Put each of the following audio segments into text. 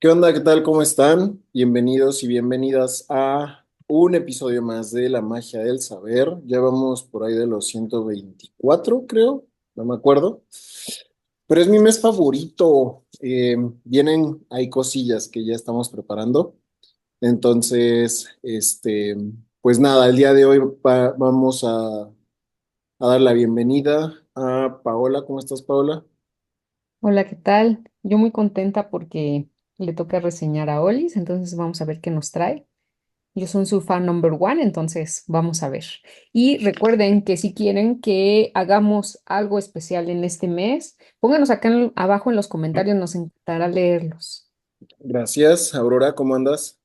¿Qué onda? ¿Qué tal? ¿Cómo están? Bienvenidos y bienvenidas a un episodio más de La Magia del Saber. Ya vamos por ahí de los 124, creo, no me acuerdo. Pero es mi mes favorito. Vienen, hay cosillas que ya estamos preparando. Entonces, pues nada, el día de hoy vamos a dar la bienvenida a Paola. ¿Cómo estás, Paola? Hola, ¿qué tal? Yo muy contenta porque le toca reseñar a Olis, entonces vamos a ver qué nos trae. Yo soy su fan number one, entonces vamos a ver. Y recuerden que si quieren que hagamos algo especial en este mes, pónganos acá abajo en los comentarios, nos encantará leerlos. Gracias. Aurora, ¿cómo andas?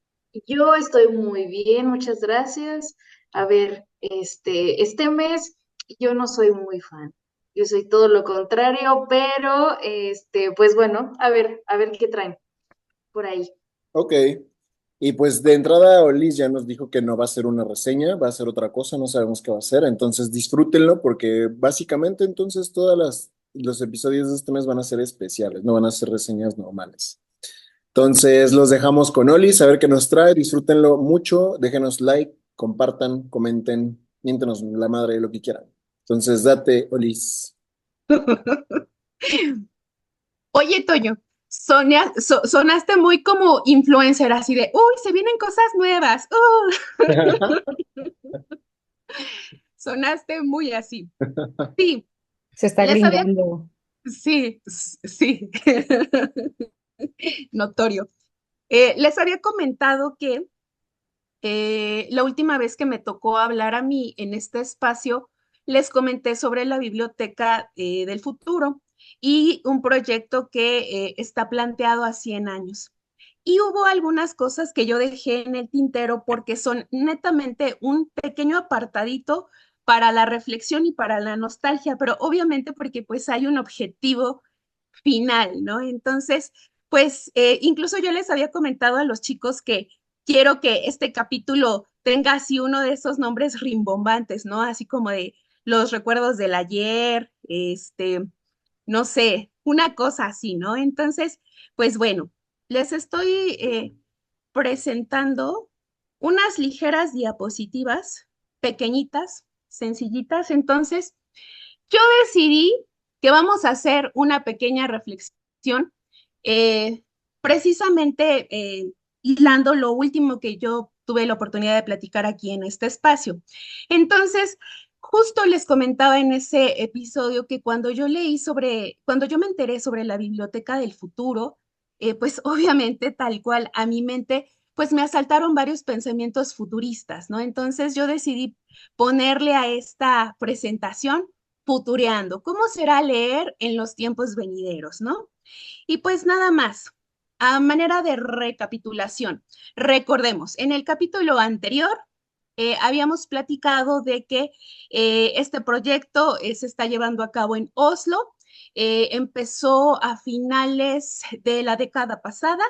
Yo estoy muy bien, muchas gracias. A ver, este mes yo no soy muy fan. Yo soy todo lo contrario, pero pues bueno, a ver qué traen por ahí. Ok. Y pues de entrada Olis ya nos dijo que no va a ser una reseña, va a ser otra cosa, no sabemos qué va a ser, entonces disfrútenlo porque básicamente entonces los episodios de este mes van a ser especiales, no van a ser reseñas normales. Entonces los dejamos con Olis, a ver qué nos trae, disfrútenlo mucho, déjenos like, compartan, comenten, miéntenos la madre, lo que quieran. Entonces date, Olis. Oye, Toño, sonaste muy como influencer, así de, uy, se vienen cosas nuevas. Sonaste muy así. Sí, Se está les había, grindeando. sí, notorio. Les había comentado que la última vez que me tocó hablar a mí en este espacio, les comenté sobre la biblioteca del futuro y un proyecto que está planteado a 100 años. Y hubo algunas cosas que yo dejé en el tintero porque son netamente un pequeño apartadito para la reflexión y para la nostalgia, pero obviamente porque pues hay un objetivo final, ¿no? Entonces, pues incluso yo les había comentado a los chicos que quiero que este capítulo tenga así uno de esos nombres rimbombantes, ¿no? Así como de los recuerdos del ayer, no sé, una cosa así, ¿no? Entonces, pues bueno, les estoy presentando unas ligeras diapositivas, pequeñitas, sencillitas. Entonces, yo decidí que vamos a hacer una pequeña reflexión, eh, precisamente hilando lo último que yo tuve la oportunidad de platicar aquí en este espacio. Entonces, justo les comentaba en ese episodio que cuando yo me enteré sobre la biblioteca del futuro, pues obviamente tal cual a mi mente, pues me asaltaron varios pensamientos futuristas, ¿no? Entonces yo decidí ponerle a esta presentación futureando, ¿cómo será leer en los tiempos venideros, no? Y pues nada más, a manera de recapitulación, recordemos, en el capítulo anterior habíamos platicado de que este proyecto se está llevando a cabo en Oslo, empezó a finales de la década pasada.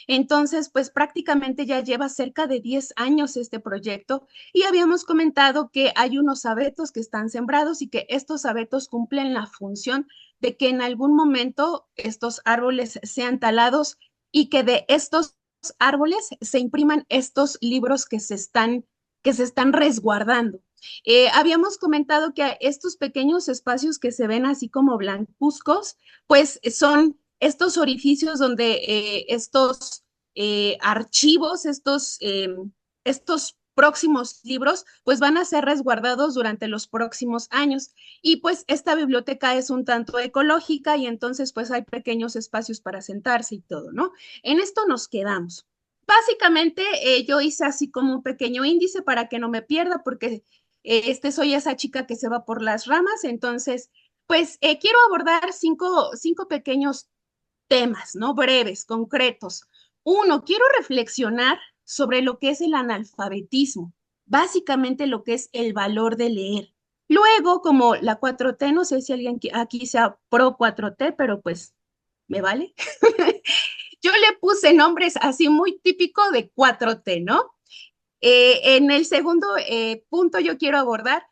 Entonces, pues prácticamente ya lleva cerca de 10 años este proyecto y habíamos comentado que hay unos abetos que están sembrados y que estos abetos cumplen la función de que en algún momento estos árboles sean talados y que de estos árboles se impriman estos libros que se están resguardando. Habíamos comentado que estos pequeños espacios que se ven así como blancuzcos, pues son estos orificios donde estos archivos, estos próximos libros, pues van a ser resguardados durante los próximos años. Y pues esta biblioteca es un tanto ecológica y entonces pues hay pequeños espacios para sentarse y todo, ¿no? En esto nos quedamos. Básicamente yo hice así como un pequeño índice para que no me pierda porque soy esa chica que se va por las ramas, entonces pues quiero abordar cinco pequeños temas, ¿no? Breves, concretos. Uno, quiero reflexionar sobre lo que es el analfabetismo, básicamente lo que es el valor de leer. Luego, como la 4T, no sé si alguien aquí sea pro 4T, pero pues me vale. Yo le puse nombres así muy típico de 4T, ¿no? En el segundo punto yo quiero abordar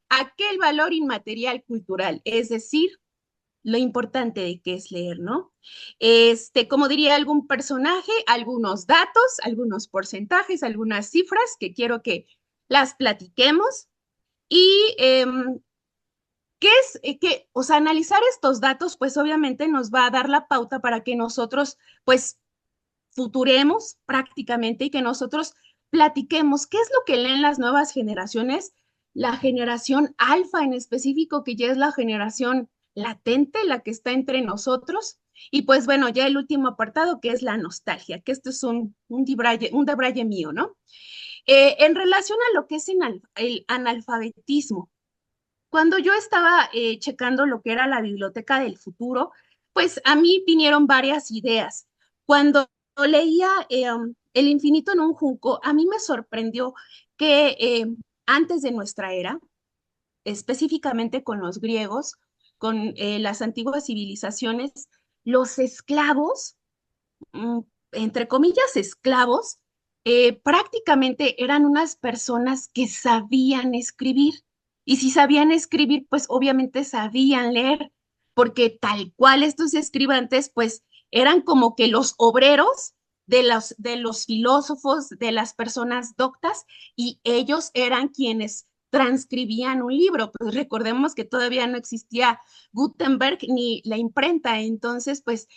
aquel valor inmaterial cultural, es decir, lo importante de qué es leer, ¿no? Como diría algún personaje, algunos datos, algunos porcentajes, algunas cifras que quiero que las platiquemos y o sea, analizar estos datos, pues obviamente nos va a dar la pauta para que nosotros, pues, futuremos prácticamente y que nosotros platiquemos qué es lo que leen las nuevas generaciones, la generación alfa en específico, que ya es la generación latente, la que está entre nosotros. Y pues bueno, ya el último apartado, que es la nostalgia, que esto es un debraye mío, ¿no? En relación a lo que es el analfabetismo, cuando yo estaba checando lo que era la biblioteca del futuro, pues a mí vinieron varias ideas. Cuando leía El infinito en un junco, a mí me sorprendió que antes de nuestra era, específicamente con los griegos, con las antiguas civilizaciones, los esclavos, mm, entre comillas, esclavos, prácticamente eran unas personas que sabían escribir. Y si sabían escribir, pues obviamente sabían leer, porque tal cual estos escribantes, pues eran como que los obreros de los filósofos, de las personas doctas, y ellos eran quienes transcribían un libro. Pues recordemos que todavía no existía Gutenberg ni la imprenta, entonces pues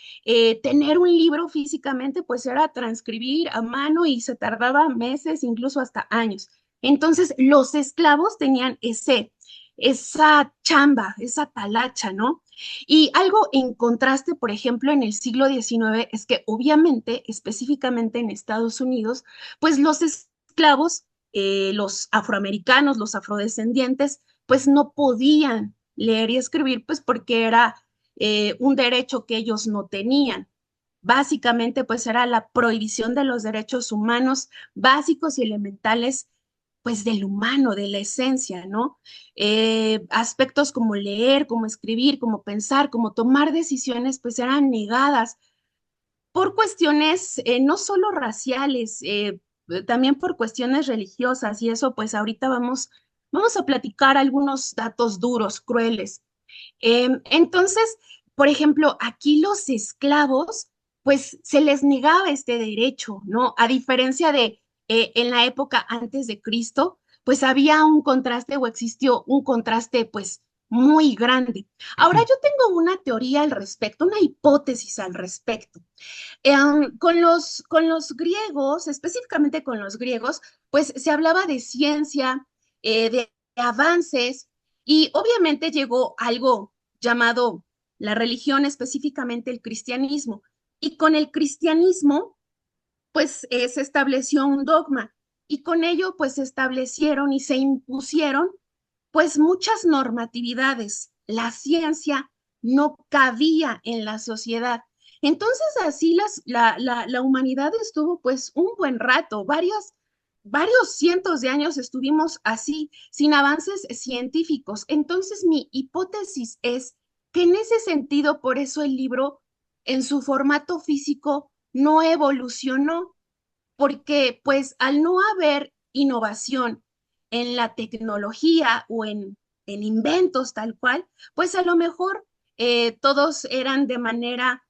tener un libro físicamente pues era transcribir a mano y se tardaba meses, incluso hasta años. Entonces los esclavos tenían esa chamba, esa talacha, ¿no? Y algo en contraste, por ejemplo, en el siglo XIX es que obviamente, específicamente en Estados Unidos, pues los esclavos, los afroamericanos, los afrodescendientes, pues no podían leer y escribir, pues porque era un derecho que ellos no tenían. Básicamente, pues era la prohibición de los derechos humanos básicos y elementales, pues del humano, de la esencia, ¿no? Aspectos como leer, como escribir, como pensar, como tomar decisiones, pues eran negadas por cuestiones no solo raciales, también por cuestiones religiosas, y eso pues ahorita vamos a platicar algunos datos duros, crueles. Entonces, por ejemplo, aquí los esclavos, pues se les negaba este derecho, ¿no? A diferencia de en la época antes de Cristo, pues había un contraste o existió un contraste, pues muy grande. Ahora yo tengo una teoría al respecto, una hipótesis al respecto. Con los griegos, específicamente con los griegos, pues se hablaba de ciencia, de avances, y obviamente llegó algo llamado la religión, específicamente el cristianismo. Y con el cristianismo, pues se estableció un dogma y con ello, pues se establecieron y se impusieron, pues muchas normatividades. La ciencia no cabía en la sociedad. Entonces así la humanidad estuvo pues un buen rato, varios cientos de años estuvimos así, sin avances científicos. Entonces mi hipótesis es que en ese sentido, por eso el libro en su formato físico no evolucionó, porque pues al no haber innovación en la tecnología o en inventos tal cual, pues a lo mejor todos eran de manera,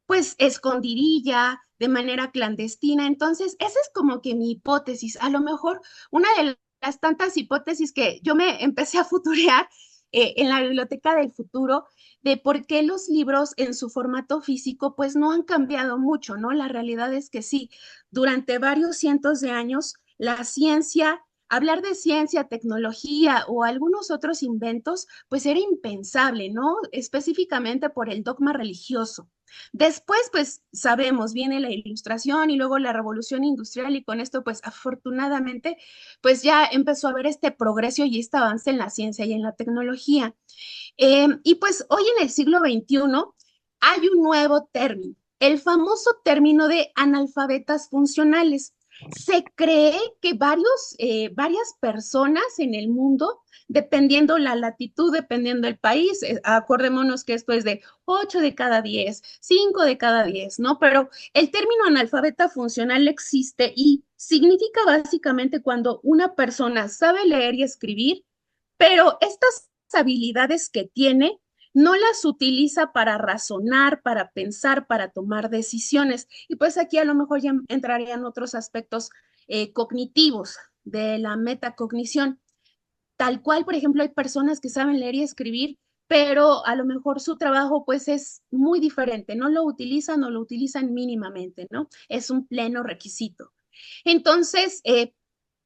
pues escondidilla, de manera clandestina. Entonces, esa es como que mi hipótesis. A lo mejor una de las tantas hipótesis que yo me empecé a futurear en la biblioteca del futuro, de por qué los libros en su formato físico pues no han cambiado mucho, ¿no? La realidad es que sí, durante varios cientos de años, la ciencia, hablar de ciencia, tecnología o algunos otros inventos, pues era impensable, ¿no? Específicamente por el dogma religioso. Después, pues sabemos, viene la ilustración y luego la revolución industrial y con esto, pues afortunadamente, pues ya empezó a haber este progreso y este avance en la ciencia y en la tecnología. Y pues hoy en el siglo XXI hay un nuevo término, el famoso término de analfabetas funcionales. Se cree que varias personas en el mundo, dependiendo la latitud, dependiendo el país, acordémonos que esto es de 8 de cada 10, 5 de cada 10, ¿no? Pero el término analfabeta funcional existe y significa básicamente cuando una persona sabe leer y escribir, pero estas habilidades que tiene no las utiliza para razonar, para pensar, para tomar decisiones. Y pues aquí a lo mejor ya entrarían otros aspectos cognitivos de la metacognición. Tal cual, por ejemplo, hay personas que saben leer y escribir, pero a lo mejor su trabajo pues es muy diferente, no lo utilizan o lo utilizan mínimamente, ¿no? Es un pleno requisito. Entonces,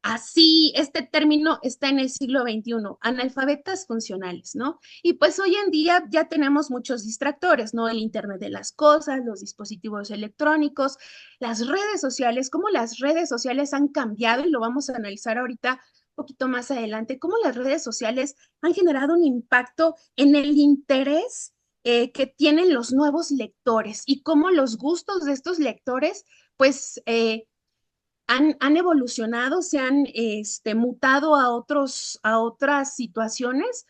así, este término está en el siglo XXI, analfabetas funcionales, ¿no? Y pues hoy en día ya tenemos muchos distractores, ¿no? El Internet de las cosas, los dispositivos electrónicos, las redes sociales, cómo las redes sociales han cambiado y lo vamos a analizar ahorita un poquito más adelante, cómo las redes sociales han generado un impacto en el interés que tienen los nuevos lectores y cómo los gustos de estos lectores, pues, han evolucionado, se han mutado a otras situaciones,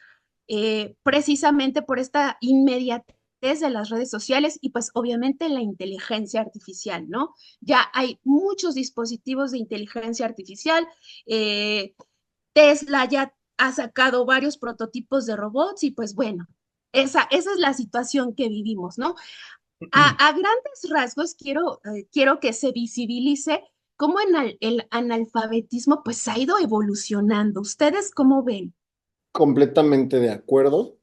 precisamente por esta inmediatez de las redes sociales y pues obviamente la inteligencia artificial, ¿no? Ya hay muchos dispositivos de inteligencia artificial. Tesla ya ha sacado varios prototipos de robots y pues bueno, esa es la situación que vivimos, ¿no? A grandes rasgos quiero que se visibilice cómo el analfabetismo pues ha ido evolucionando. ¿Ustedes cómo ven? Completamente de acuerdo.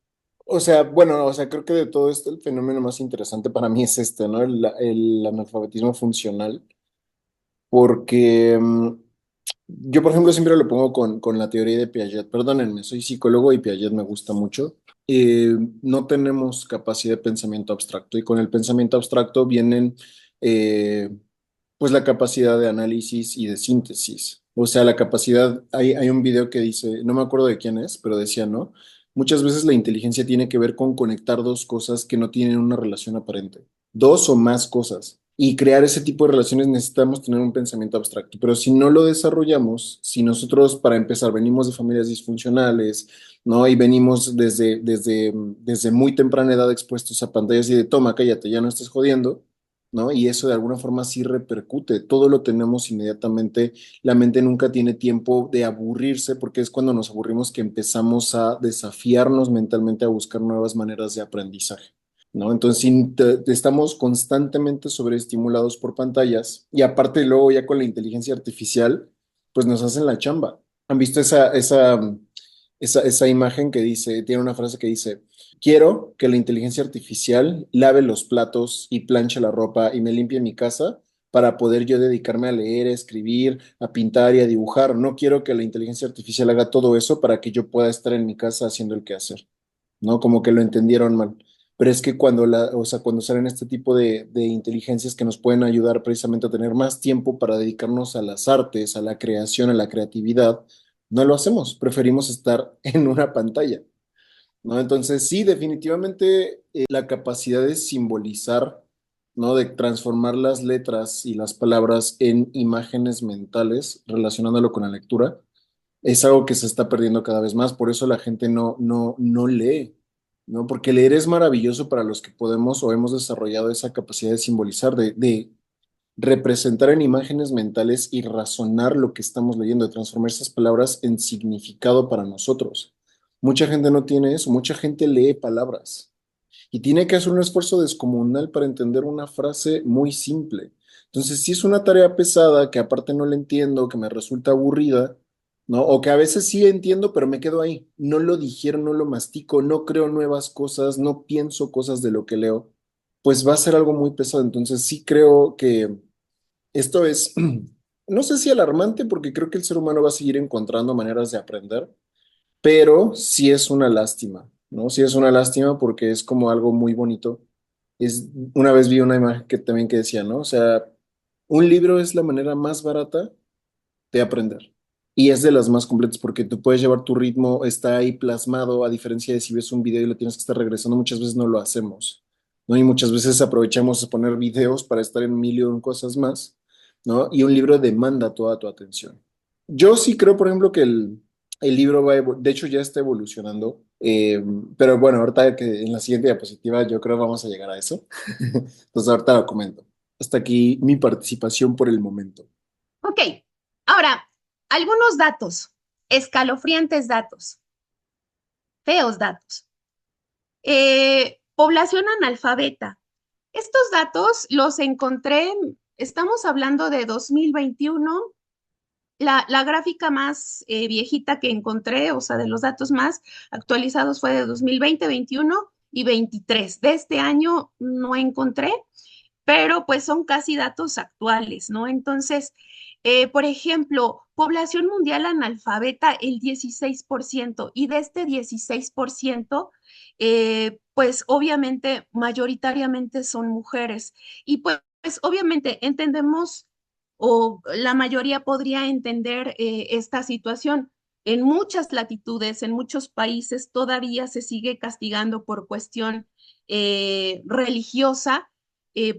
O sea, bueno, o sea, creo que de todo esto el fenómeno más interesante para mí es este, ¿no? El analfabetismo funcional, porque yo, por ejemplo, siempre lo pongo con la teoría de Piaget. Perdónenme, soy psicólogo y Piaget me gusta mucho. No tenemos capacidad de pensamiento abstracto y con el pensamiento abstracto vienen, pues, la capacidad de análisis y de síntesis. O sea, la capacidad, hay un video que dice, no me acuerdo de quién es, pero decía, ¿no? Muchas veces la inteligencia tiene que ver con conectar dos cosas que no tienen una relación aparente, dos o más cosas. Y crear ese tipo de relaciones necesitamos tener un pensamiento abstracto, pero si no lo desarrollamos, si nosotros para empezar venimos de familias disfuncionales, ¿no? Y venimos desde muy temprana edad expuestos a pantallas y de toma, cállate, ya no estés jodiendo, ¿no? Y eso de alguna forma sí repercute, todo lo tenemos inmediatamente, la mente nunca tiene tiempo de aburrirse porque es cuando nos aburrimos que empezamos a desafiarnos mentalmente a buscar nuevas maneras de aprendizaje. ¿No? Entonces, si estamos constantemente sobreestimulados por pantallas y aparte luego ya con la inteligencia artificial, pues nos hacen la chamba. ¿Han visto esa imagen que dice, tiene una frase que dice, quiero que la inteligencia artificial lave los platos y planche la ropa y me limpie mi casa para poder yo dedicarme a leer, a escribir, a pintar y a dibujar? No quiero que la inteligencia artificial haga todo eso para que yo pueda estar en mi casa haciendo el quehacer, ¿no? Como que lo entendieron mal. Pero es que o sea, cuando salen este tipo de inteligencias que nos pueden ayudar precisamente a tener más tiempo para dedicarnos a las artes, a la creación, a la creatividad, no lo hacemos, preferimos estar en una pantalla, ¿no? Entonces, sí, definitivamente la capacidad de simbolizar, ¿no? De transformar las letras y las palabras en imágenes mentales, relacionándolo con la lectura, es algo que se está perdiendo cada vez más, por eso la gente no lee, ¿no? Porque leer es maravilloso para los que podemos o hemos desarrollado esa capacidad de simbolizar, de representar en imágenes mentales y razonar lo que estamos leyendo, de transformar esas palabras en significado para nosotros. Mucha gente no tiene eso, mucha gente lee palabras y tiene que hacer un esfuerzo descomunal para entender una frase muy simple. Entonces, si es una tarea pesada que aparte no la entiendo, que me resulta aburrida, ¿no? O que a veces sí entiendo, pero me quedo ahí. No lo digiero, no lo mastico, no creo nuevas cosas, no pienso cosas de lo que leo, pues va a ser algo muy pesado. Entonces, sí creo que esto es, no sé si alarmante, porque creo que el ser humano va a seguir encontrando maneras de aprender, pero sí es una lástima, ¿no? Sí es una lástima porque es como algo muy bonito. Una vez vi una imagen que también que decía, ¿no? O sea, un libro es la manera más barata de aprender y es de las más completas porque tú puedes llevar tu ritmo, está ahí plasmado, a diferencia de si ves un video y lo tienes que estar regresando, muchas veces no lo hacemos, ¿no? Y muchas veces aprovechamos de poner videos para estar en mil y un cosas más, ¿no? Y un libro demanda toda tu atención. Yo sí creo, por ejemplo, que el libro de hecho ya está evolucionando, pero bueno, ahorita que en la siguiente diapositiva yo creo vamos a llegar a eso. Entonces ahorita lo comento. Hasta aquí mi participación por el momento. Ok, ahora, algunos datos, escalofriantes datos, feos datos. Población analfabeta. Estos datos los encontré, estamos hablando de 2021. La gráfica más viejita que encontré, o sea, de los datos más actualizados fue de 2020, 21 y 23. De este año no encontré, pero pues son casi datos actuales, ¿no? Entonces, por ejemplo, población mundial analfabeta, el 16%, y de este 16%, pues obviamente, mayoritariamente son mujeres. Y pues obviamente entendemos, o la mayoría podría entender esta situación. En muchas latitudes, en muchos países, todavía se sigue castigando por cuestión religiosa,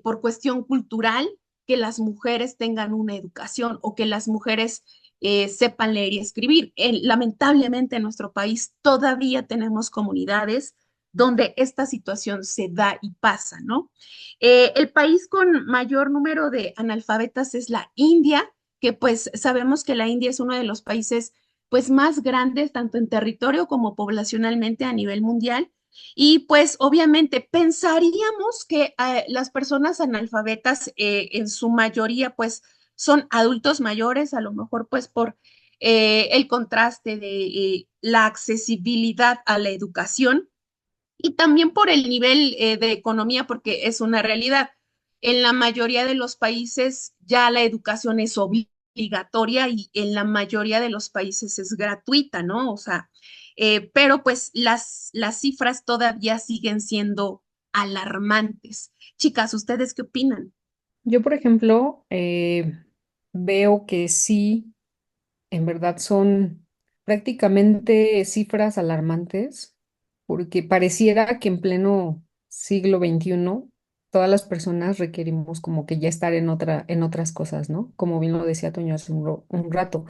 por cuestión cultural, que las mujeres tengan una educación o que las mujeres sepan leer y escribir. Lamentablemente en nuestro país todavía tenemos comunidades donde esta situación se da y pasa, ¿no? El país con mayor número de analfabetas es la India, que pues sabemos que la India es uno de los países pues más grandes, tanto en territorio como poblacionalmente a nivel mundial. Y pues obviamente pensaríamos que las personas analfabetas en su mayoría pues son adultos mayores, a lo mejor pues por el contraste de la accesibilidad a la educación y también por el nivel de economía, porque es una realidad. En la mayoría de los países ya la educación es obligatoria y en la mayoría de los países es gratuita, ¿no? O sea, pero pues las cifras todavía siguen siendo alarmantes. Chicas, ¿ustedes qué opinan? Yo, por ejemplo, veo que sí, en verdad son prácticamente cifras alarmantes, porque pareciera que en pleno siglo XXI todas las personas requerimos como que ya estar en otras cosas, ¿no? Como bien lo decía Toño hace un rato.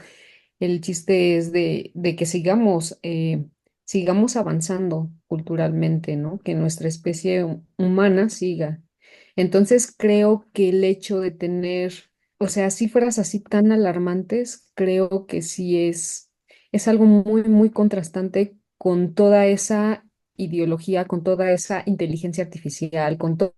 El chiste es de que sigamos avanzando culturalmente, ¿no? Que nuestra especie humana siga. Entonces creo que el hecho de tener, o sea, cifras así tan alarmantes, creo que sí es algo muy, muy contrastante con toda esa ideología, con toda esa inteligencia artificial, con todo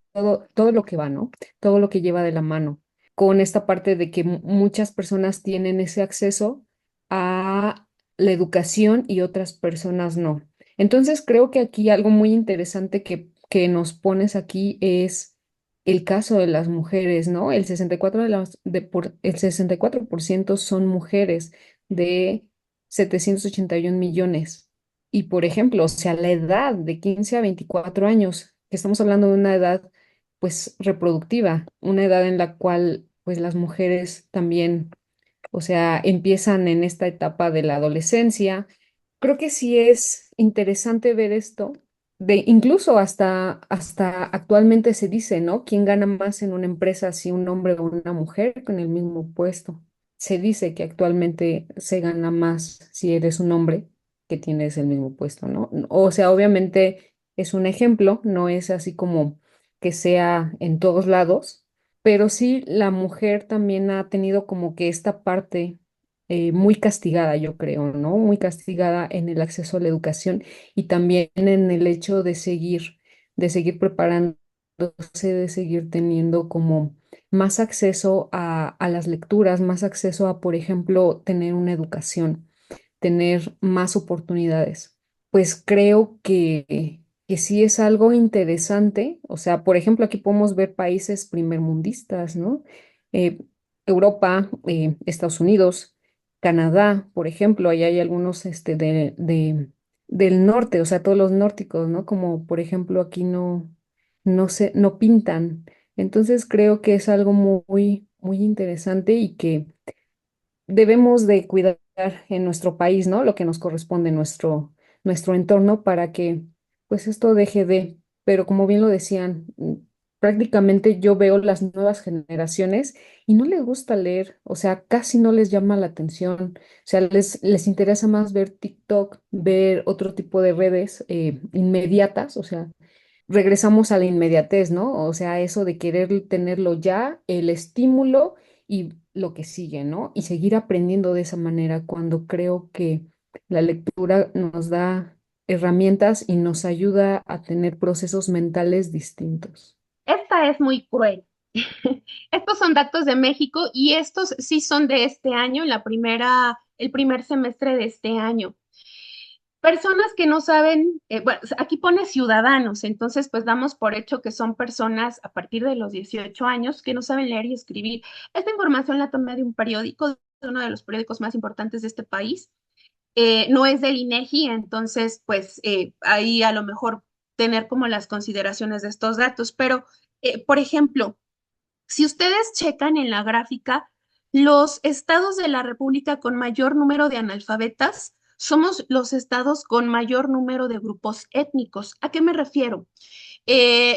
lo que va, ¿no? Todo lo que lleva de la mano, con esta parte de que muchas personas tienen ese acceso a la educación y otras personas no. Entonces, creo que aquí algo muy interesante que nos pones aquí es el caso de las mujeres, ¿no? El 64% son mujeres de 781 millones. Y, por ejemplo, o sea, la edad de 15 a 24 años, que estamos hablando de una edad, pues, reproductiva, una edad en la cual, pues, las mujeres también, o sea, empiezan en esta etapa de la adolescencia. Creo que sí es interesante ver esto, de incluso hasta actualmente se dice, ¿no? ¿Quién gana más en una empresa, si un hombre o una mujer con el mismo puesto? Se dice que actualmente se gana más si eres un hombre que tienes el mismo puesto, ¿no? O sea, obviamente es un ejemplo, no es así como que sea en todos lados, pero sí la mujer también ha tenido como que esta parte muy castigada, yo creo, ¿no? Muy castigada en el acceso a la educación y también en el hecho de seguir preparándose, de seguir teniendo como más acceso a las lecturas, más acceso a, por ejemplo, tener una educación, tener más oportunidades. Pues creo que sí es algo interesante. O sea, por ejemplo, aquí podemos ver países primermundistas, ¿no? Eh, Europa, Estados Unidos, Canadá, por ejemplo, ahí hay algunos del norte, o sea, todos los nórdicos, ¿no? Como por ejemplo aquí no pintan. Entonces creo que es algo muy, muy interesante y que debemos de cuidar en nuestro país, ¿no? Lo que nos corresponde en nuestro entorno para que pues esto deje de, pero como bien lo decían, prácticamente yo veo las nuevas generaciones y no les gusta leer, o sea, casi no les llama la atención, o sea, les interesa más ver TikTok, ver otro tipo de redes inmediatas, o sea, regresamos a la inmediatez, ¿no? O sea, eso de querer tenerlo ya, el estímulo y lo que sigue, ¿no? Y seguir aprendiendo de esa manera cuando creo que la lectura nos da herramientas y nos ayuda a tener procesos mentales distintos. Esta es muy cruel. Estos son datos de México y estos sí son de este año, el primer semestre de este año. Personas que no saben, bueno, aquí pone ciudadanos, entonces pues damos por hecho que son personas a partir de los 18 años que no saben leer y escribir. Esta información la tomé de un periódico, de uno de los periódicos más importantes de este país. No es del INEGI, entonces pues ahí a lo mejor tener como las consideraciones de estos datos, pero por ejemplo, si ustedes checan en la gráfica, los estados de la República con mayor número de analfabetas somos los estados con mayor número de grupos étnicos. ¿A qué me refiero?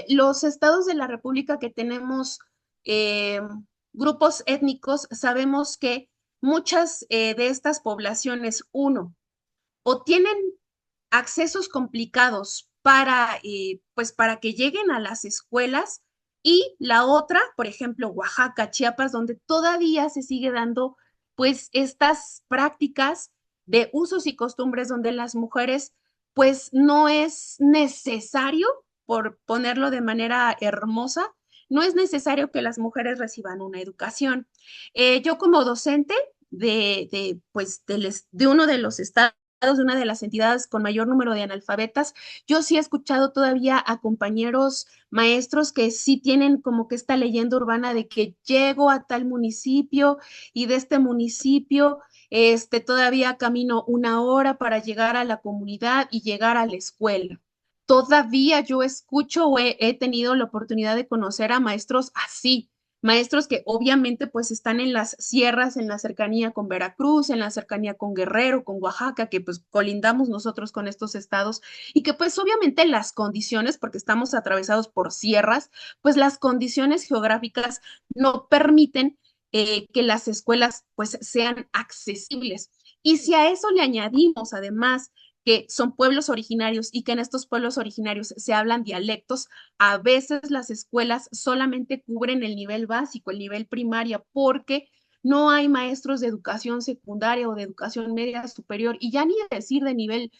Los estados de la República que tenemos eh, grupos étnicos, sabemos que muchas de estas poblaciones, uno, o tienen accesos complicados pues para que lleguen a las escuelas y la otra, por ejemplo, Oaxaca, Chiapas, donde todavía se sigue dando pues estas prácticas de usos y costumbres donde las mujeres pues no es necesario, por ponerlo de manera hermosa, no es necesario que las mujeres reciban una educación. Yo como docente pues, de uno de los estados, de una de las entidades con mayor número de analfabetas, yo sí he escuchado todavía a compañeros maestros que sí tienen como que esta leyenda urbana de que llego a tal municipio y de este municipio todavía camino una hora para llegar a la comunidad y llegar a la escuela. Todavía yo escucho o he tenido la oportunidad de conocer a maestros así, maestros que obviamente pues están en las sierras, en la cercanía con Veracruz, en la cercanía con Guerrero, con Oaxaca, que pues colindamos nosotros con estos estados y que pues obviamente las condiciones, porque estamos atravesados por sierras, pues las condiciones geográficas no permiten que las escuelas pues sean accesibles. Y si a eso le añadimos además que son pueblos originarios y que en estos pueblos originarios se hablan dialectos, a veces las escuelas solamente cubren el nivel básico, el nivel primaria, porque no hay maestros de educación secundaria o de educación media superior, y ya ni decir de nivel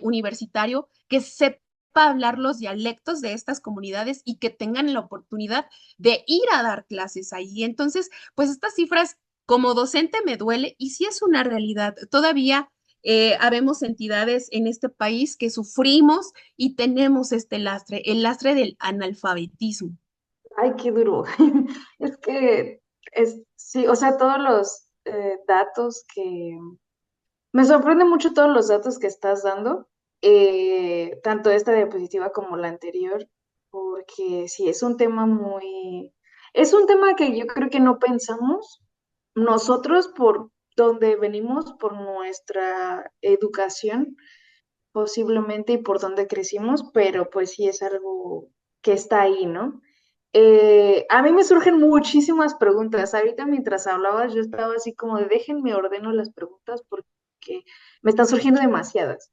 universitario, que sepa hablar los dialectos de estas comunidades y que tengan la oportunidad de ir a dar clases ahí. Entonces, pues estas cifras como docente me duele y sí es una realidad. Todavía habemos entidades en este país que sufrimos y tenemos este lastre, el lastre del analfabetismo. Ay, qué duro. Es que, sí, o sea, todos los datos que... Me sorprende mucho todos los datos que estás dando, tanto esta diapositiva como la anterior, porque sí, es un tema muy... Es un tema que yo creo que no pensamos nosotros por donde venimos, por nuestra educación, posiblemente, y por donde crecimos, pero pues sí es algo que está ahí, ¿no? A mí me surgen muchísimas preguntas. Ahorita mientras hablabas, yo estaba así como de déjenme ordeno las preguntas porque me están surgiendo demasiadas.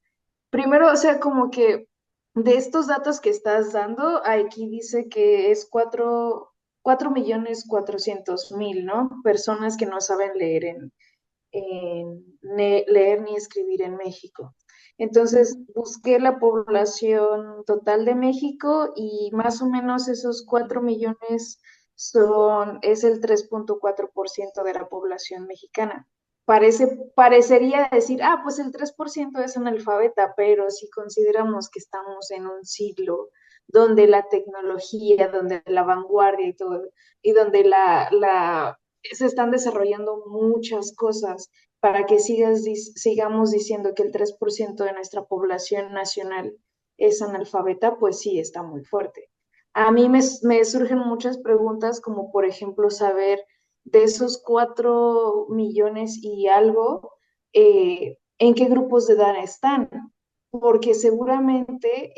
Primero, o sea, como que de estos datos que estás dando, aquí dice que es 4.400.000, ¿no? Personas que no saben leer ni escribir en México. Entonces, busqué la población total de México y más o menos esos 4 millones es el 3.4% de la población mexicana. Parecería decir, pues el 3% es analfabeta, pero si consideramos que estamos en un siglo donde la tecnología, donde la vanguardia y todo, y donde se están desarrollando muchas cosas para que sigamos diciendo que el 3% de nuestra población nacional es analfabeta, pues sí, está muy fuerte. A mí me surgen muchas preguntas, como por ejemplo saber de esos 4 millones y algo, ¿en qué grupos de edad están? Porque seguramente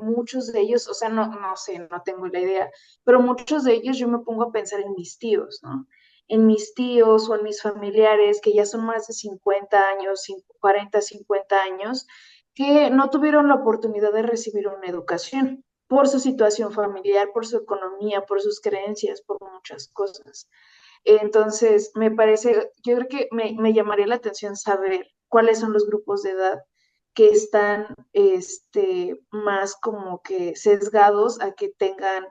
muchos de ellos, o sea, no sé, no tengo la idea, pero muchos de ellos yo me pongo a pensar en mis tíos, ¿no? En mis tíos o en mis familiares que ya son más de 50 años, 40, 50 años, que no tuvieron la oportunidad de recibir una educación por su situación familiar, por su economía, por sus creencias, por muchas cosas. Entonces, yo creo que me llamaría la atención saber cuáles son los grupos de edad que están más como que sesgados a que tengan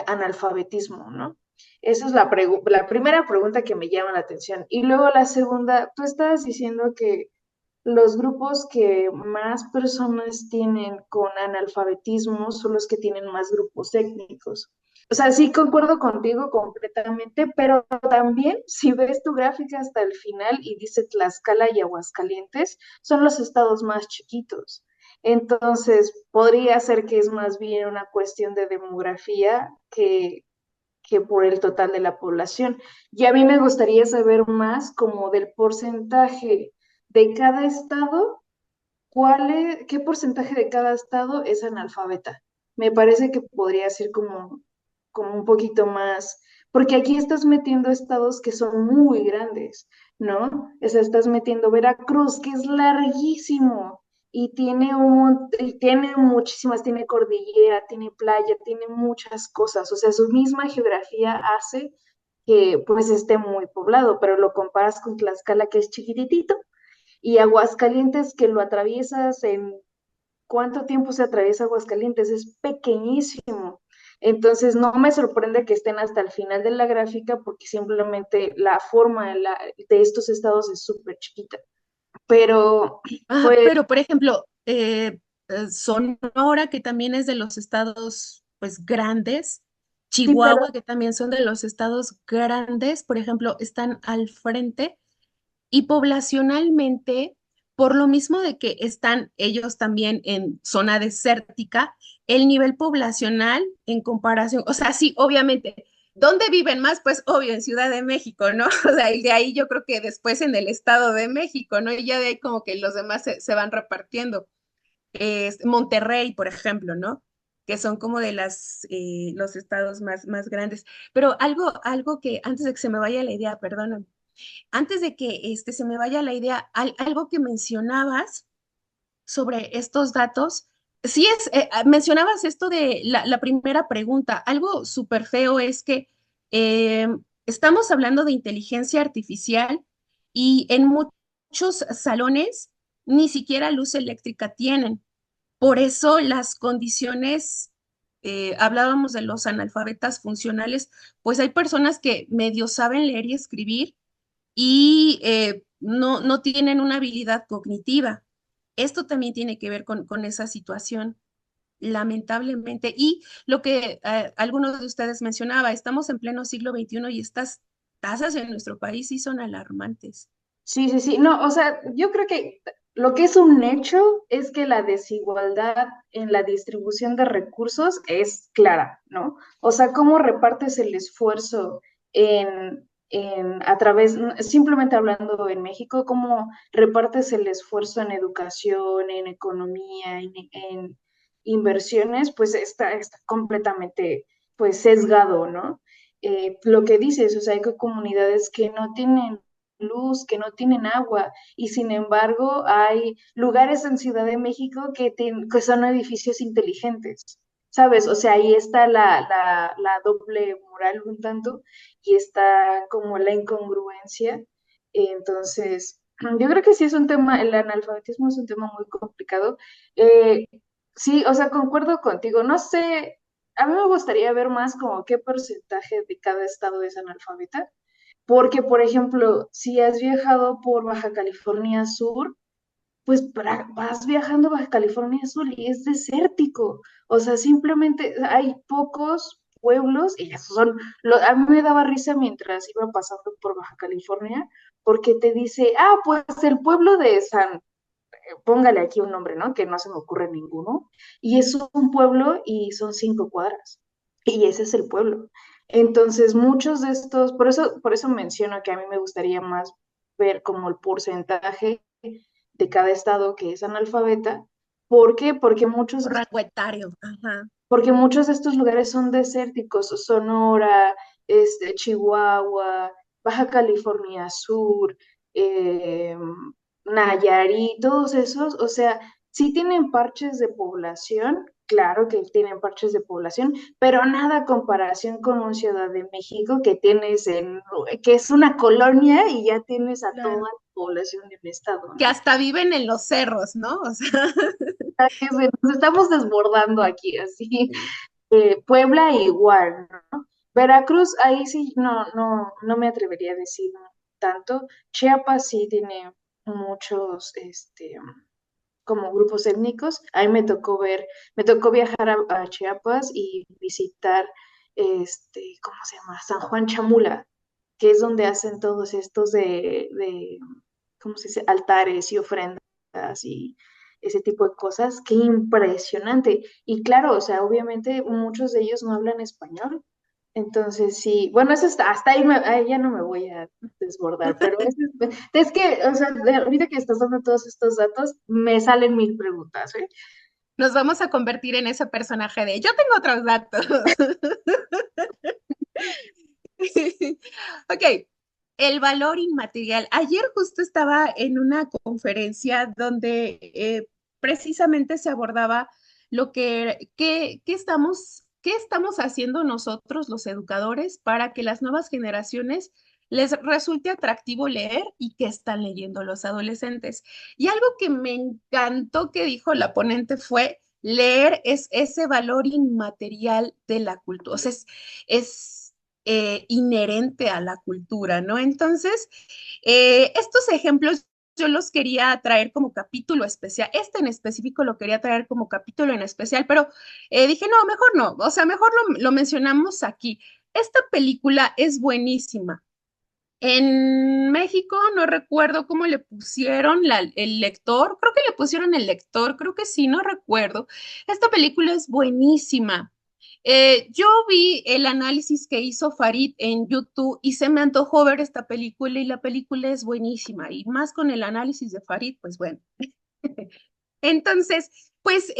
analfabetismo, ¿no? Esa es la primera pregunta que me llama la atención. Y luego la segunda, tú estabas diciendo que los grupos que más personas tienen con analfabetismo son los que tienen más grupos étnicos. O sea, sí concuerdo contigo completamente, pero también si ves tu gráfica hasta el final y dice Tlaxcala y Aguascalientes, son los estados más chiquitos. Entonces, podría ser que es más bien una cuestión de demografía que por el total de la población. Y a mí me gustaría saber más como del porcentaje de cada estado, qué porcentaje de cada estado es analfabeta. Me parece que podría ser como un poquito más, porque aquí estás metiendo estados que son muy grandes, ¿no? O sea, estás metiendo Veracruz, que es larguísimo y tiene muchísimas, tiene cordillera, tiene playa, tiene muchas cosas, o sea, su misma geografía hace que pues esté muy poblado, pero lo comparas con Tlaxcala, que es chiquititito, y Aguascalientes, que lo atraviesas en ¿cuánto tiempo se atraviesa Aguascalientes? Es pequeñísimo. Entonces, no me sorprende que estén hasta el final de la gráfica porque simplemente la forma de estos estados es súper chiquita. Pero, pues, Pero por ejemplo, Sonora, que también es de los estados pues grandes, sí, pero Chihuahua, que también son de los estados grandes, por ejemplo, están al frente y poblacionalmente, por lo mismo de que están ellos también en zona desértica, el nivel poblacional en comparación, o sea, sí, obviamente, ¿dónde viven más? Pues obvio, en Ciudad de México, ¿no? O sea, y de ahí yo creo que después en el Estado de México, ¿no? Y ya de ahí como que los demás se van repartiendo. Monterrey, por ejemplo, ¿no? Que son como de los estados más grandes. Pero algo que antes de que se me vaya la idea, perdóname, antes de que se me vaya la idea, algo que mencionabas sobre estos datos, sí mencionabas esto de la primera pregunta, algo súper feo es que eh, estamos hablando de inteligencia artificial y en muchos salones ni siquiera luz eléctrica tienen. Por eso las condiciones, hablábamos de los analfabetas funcionales, pues hay personas que medio saben leer y escribir y no tienen una habilidad cognitiva. Esto también tiene que ver con esa situación, lamentablemente. Y lo que algunos de ustedes mencionaba, estamos en pleno siglo XXI y estas tasas en nuestro país sí son alarmantes. sí, sí, sí. No, o sea, yo creo que lo que es un hecho es que la desigualdad en la distribución de recursos es clara, ¿no? O sea, cómo repartes el esfuerzo a través, simplemente hablando en México, cómo repartes el esfuerzo en educación, en economía, en inversiones, pues está completamente, pues, sesgado, ¿no? Lo que dices, o sea, hay comunidades que no tienen luz, que no tienen agua, y sin embargo hay lugares en Ciudad de México que son edificios inteligentes, ¿sabes? O sea, ahí está la doble moral un tanto y está como la incongruencia. Entonces, yo creo que sí es un tema, el analfabetismo es un tema muy complicado. Eh, sí, o sea, concuerdo contigo, no sé, a mí me gustaría ver más como qué porcentaje de cada estado es analfabeta porque, por ejemplo, si has viajado por Baja California Sur, pues vas viajando a Baja California Sur y es desértico. O sea, simplemente hay pocos pueblos y esos a mí me daba risa mientras iba pasando por Baja California, porque te dice, pues el pueblo de póngale aquí un nombre, ¿no? Que no se me ocurre ninguno. Y es un pueblo y son 5 cuadras. Y ese es el pueblo. Entonces, muchos de estos, por eso menciono que a mí me gustaría más ver como el porcentaje de cada estado que es analfabeta. ¿Por qué? Rango etario, ajá. Porque muchos de estos lugares son desérticos, Sonora, Chihuahua, Baja California Sur, eh, Nayarit, todos esos, o sea, sí tienen parches de población, claro que tienen parches de población, pero nada a comparación con un Ciudad de México que que es una colonia y ya tienes a toda Claro. la población de un estado, Que ¿no? hasta viven en los cerros, ¿no? O sea, Que nos estamos desbordando aquí, así. Puebla igual, ¿no? Veracruz, ahí sí no me atrevería a decir tanto. Chiapas sí tiene muchos, como grupos étnicos. Ahí me tocó viajar a Chiapas y visitar, ¿cómo se llama? San Juan Chamula, que es donde hacen todos estos ¿cómo se dice? Altares y ofrendas y ese tipo de cosas. Qué impresionante. Y claro, o sea, obviamente muchos de ellos no hablan español. Entonces, sí, bueno, eso está, hasta ahí, ahí ya no me voy a desbordar, pero es que, o sea, ahorita que estás dando todos estos datos, me salen mil preguntas, ¿eh? nos vamos a convertir en ese personaje de yo tengo otros datos. Ok, el valor inmaterial. Ayer justo estaba en una conferencia donde precisamente se abordaba qué estamos haciendo nosotros los educadores para que las nuevas generaciones les resulte atractivo leer y qué están leyendo los adolescentes. Y algo que me encantó que dijo la ponente fue, leer es ese valor inmaterial de la cultura. O sea, es inherente a la cultura, ¿no? Entonces, estos ejemplos yo los quería traer como capítulo especial. Este en específico lo quería traer como capítulo en especial, pero dije, no, mejor no. O sea, mejor lo mencionamos aquí. Esta película es buenísima. En México no recuerdo cómo le pusieron el lector, creo que le pusieron el lector, creo que sí, no recuerdo. Esta película es buenísima. Yo vi el análisis que hizo Farid en YouTube y se me antojó ver esta película y la película es buenísima y más con el análisis de Farid, pues bueno. Entonces, pues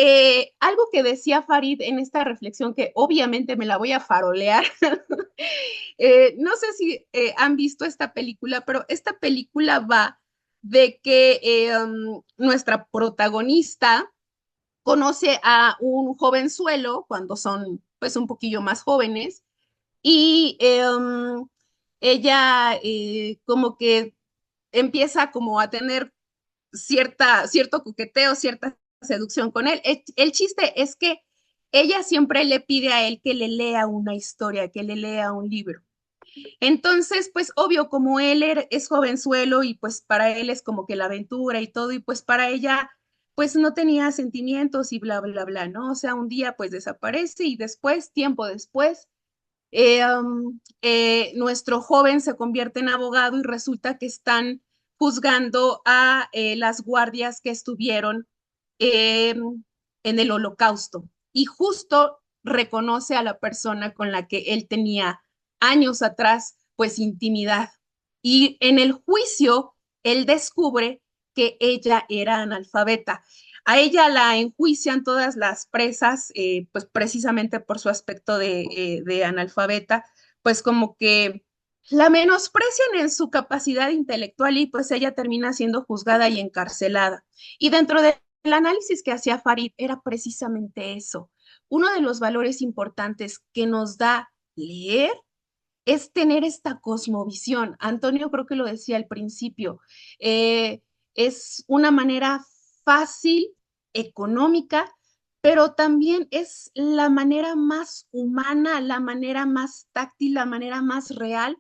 algo que decía Farid en esta reflexión, que obviamente me la voy a farolear, no sé si han visto esta película, pero esta película va de que nuestra protagonista conoce a un jovenzuelo cuando son pues un poquillo más jóvenes y ella como que empieza como a tener cierto coqueteo, cierta seducción con él. El chiste es que ella siempre le pide a él que le lea una historia, que le lea un libro. Entonces, pues obvio, como es jovenzuelo y pues para él es como que la aventura y todo, y pues para ella, pues no tenía sentimientos y bla, bla, bla, ¿no? O sea, un día pues desaparece y después, tiempo después, nuestro joven se convierte en abogado y resulta que están juzgando a las guardias que estuvieron eh, en el Holocausto. Y justo reconoce a la persona con la que él tenía años atrás, pues intimidad. Y en el juicio, él descubre que ella era analfabeta. A ella la enjuician todas las presas, pues precisamente por su aspecto de analfabeta, pues como que la menosprecian en su capacidad intelectual y pues ella termina siendo juzgada y encarcelada. Y dentro del análisis que hacía Farid era precisamente eso. Uno de los valores importantes que nos da leer es tener esta cosmovisión. Antonio creo que lo decía al principio, eh, es una manera fácil, económica, pero también es la manera más humana, la manera más táctil, la manera más real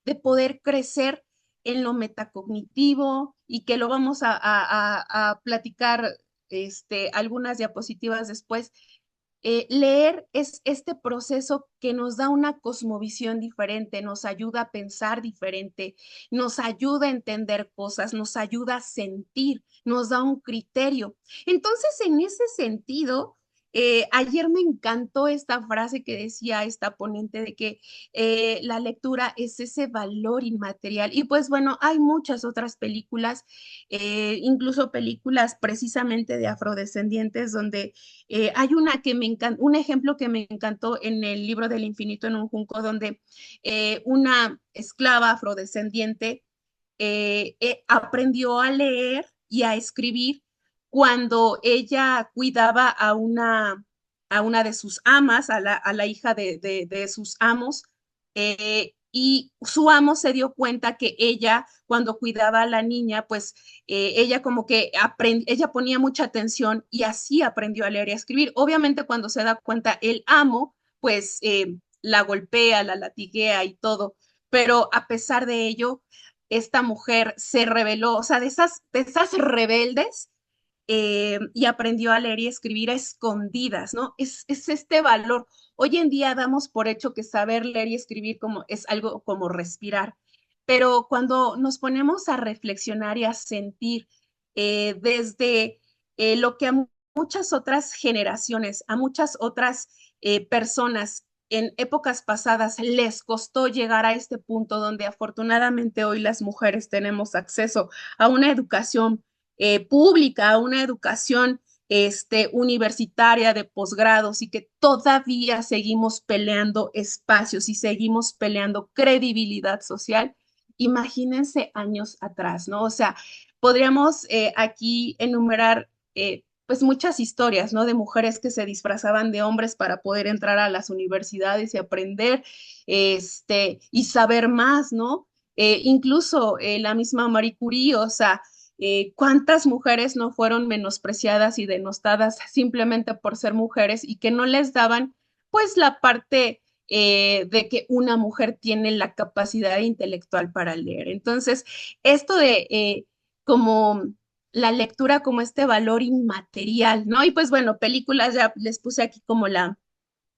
de poder crecer en lo metacognitivo y que lo vamos a platicar algunas diapositivas después. Leer es este proceso que nos da una cosmovisión diferente, nos ayuda a pensar diferente, nos ayuda a entender cosas, nos ayuda a sentir, nos da un criterio. Entonces, en ese sentido, ayer me encantó esta frase que decía esta ponente de que la lectura es ese valor inmaterial. Y pues bueno, hay muchas otras películas, incluso películas precisamente de afrodescendientes donde hay una que me encanta, un ejemplo que me encantó en el libro del infinito en un junco, donde una esclava afrodescendiente aprendió a leer y a escribir cuando ella cuidaba a una de sus amas, a la hija de sus amos, y su amo se dio cuenta que ella, cuando cuidaba a la niña, pues ella como que ella ponía mucha atención y así aprendió a leer y a escribir. Obviamente cuando se da cuenta el amo, pues la golpea, la latiguea y todo, pero a pesar de ello, esta mujer se rebeló, o sea, de esas rebeldes, y aprendió a leer y escribir a escondidas, ¿no? Es este valor. Hoy en día damos por hecho que saber leer y escribir como, es algo como respirar, pero cuando nos ponemos a reflexionar y a sentir desde lo que a muchas otras generaciones, a muchas otras personas en épocas pasadas les costó llegar a este punto donde afortunadamente hoy las mujeres tenemos acceso a una educación pública, una educación universitaria de posgrados y que todavía seguimos peleando espacios y seguimos peleando credibilidad social. Imagínense años atrás, ¿no? O sea, podríamos aquí enumerar pues muchas historias, ¿no? De mujeres que se disfrazaban de hombres para poder entrar a las universidades y aprender, y saber más, ¿no? Incluso la misma Marie Curie, o sea, cuántas mujeres no fueron menospreciadas y denostadas simplemente por ser mujeres y que no les daban pues la parte de que una mujer tiene la capacidad intelectual para leer. Entonces, esto de como la lectura como este valor inmaterial, ¿no? Y pues bueno, películas ya les puse aquí como la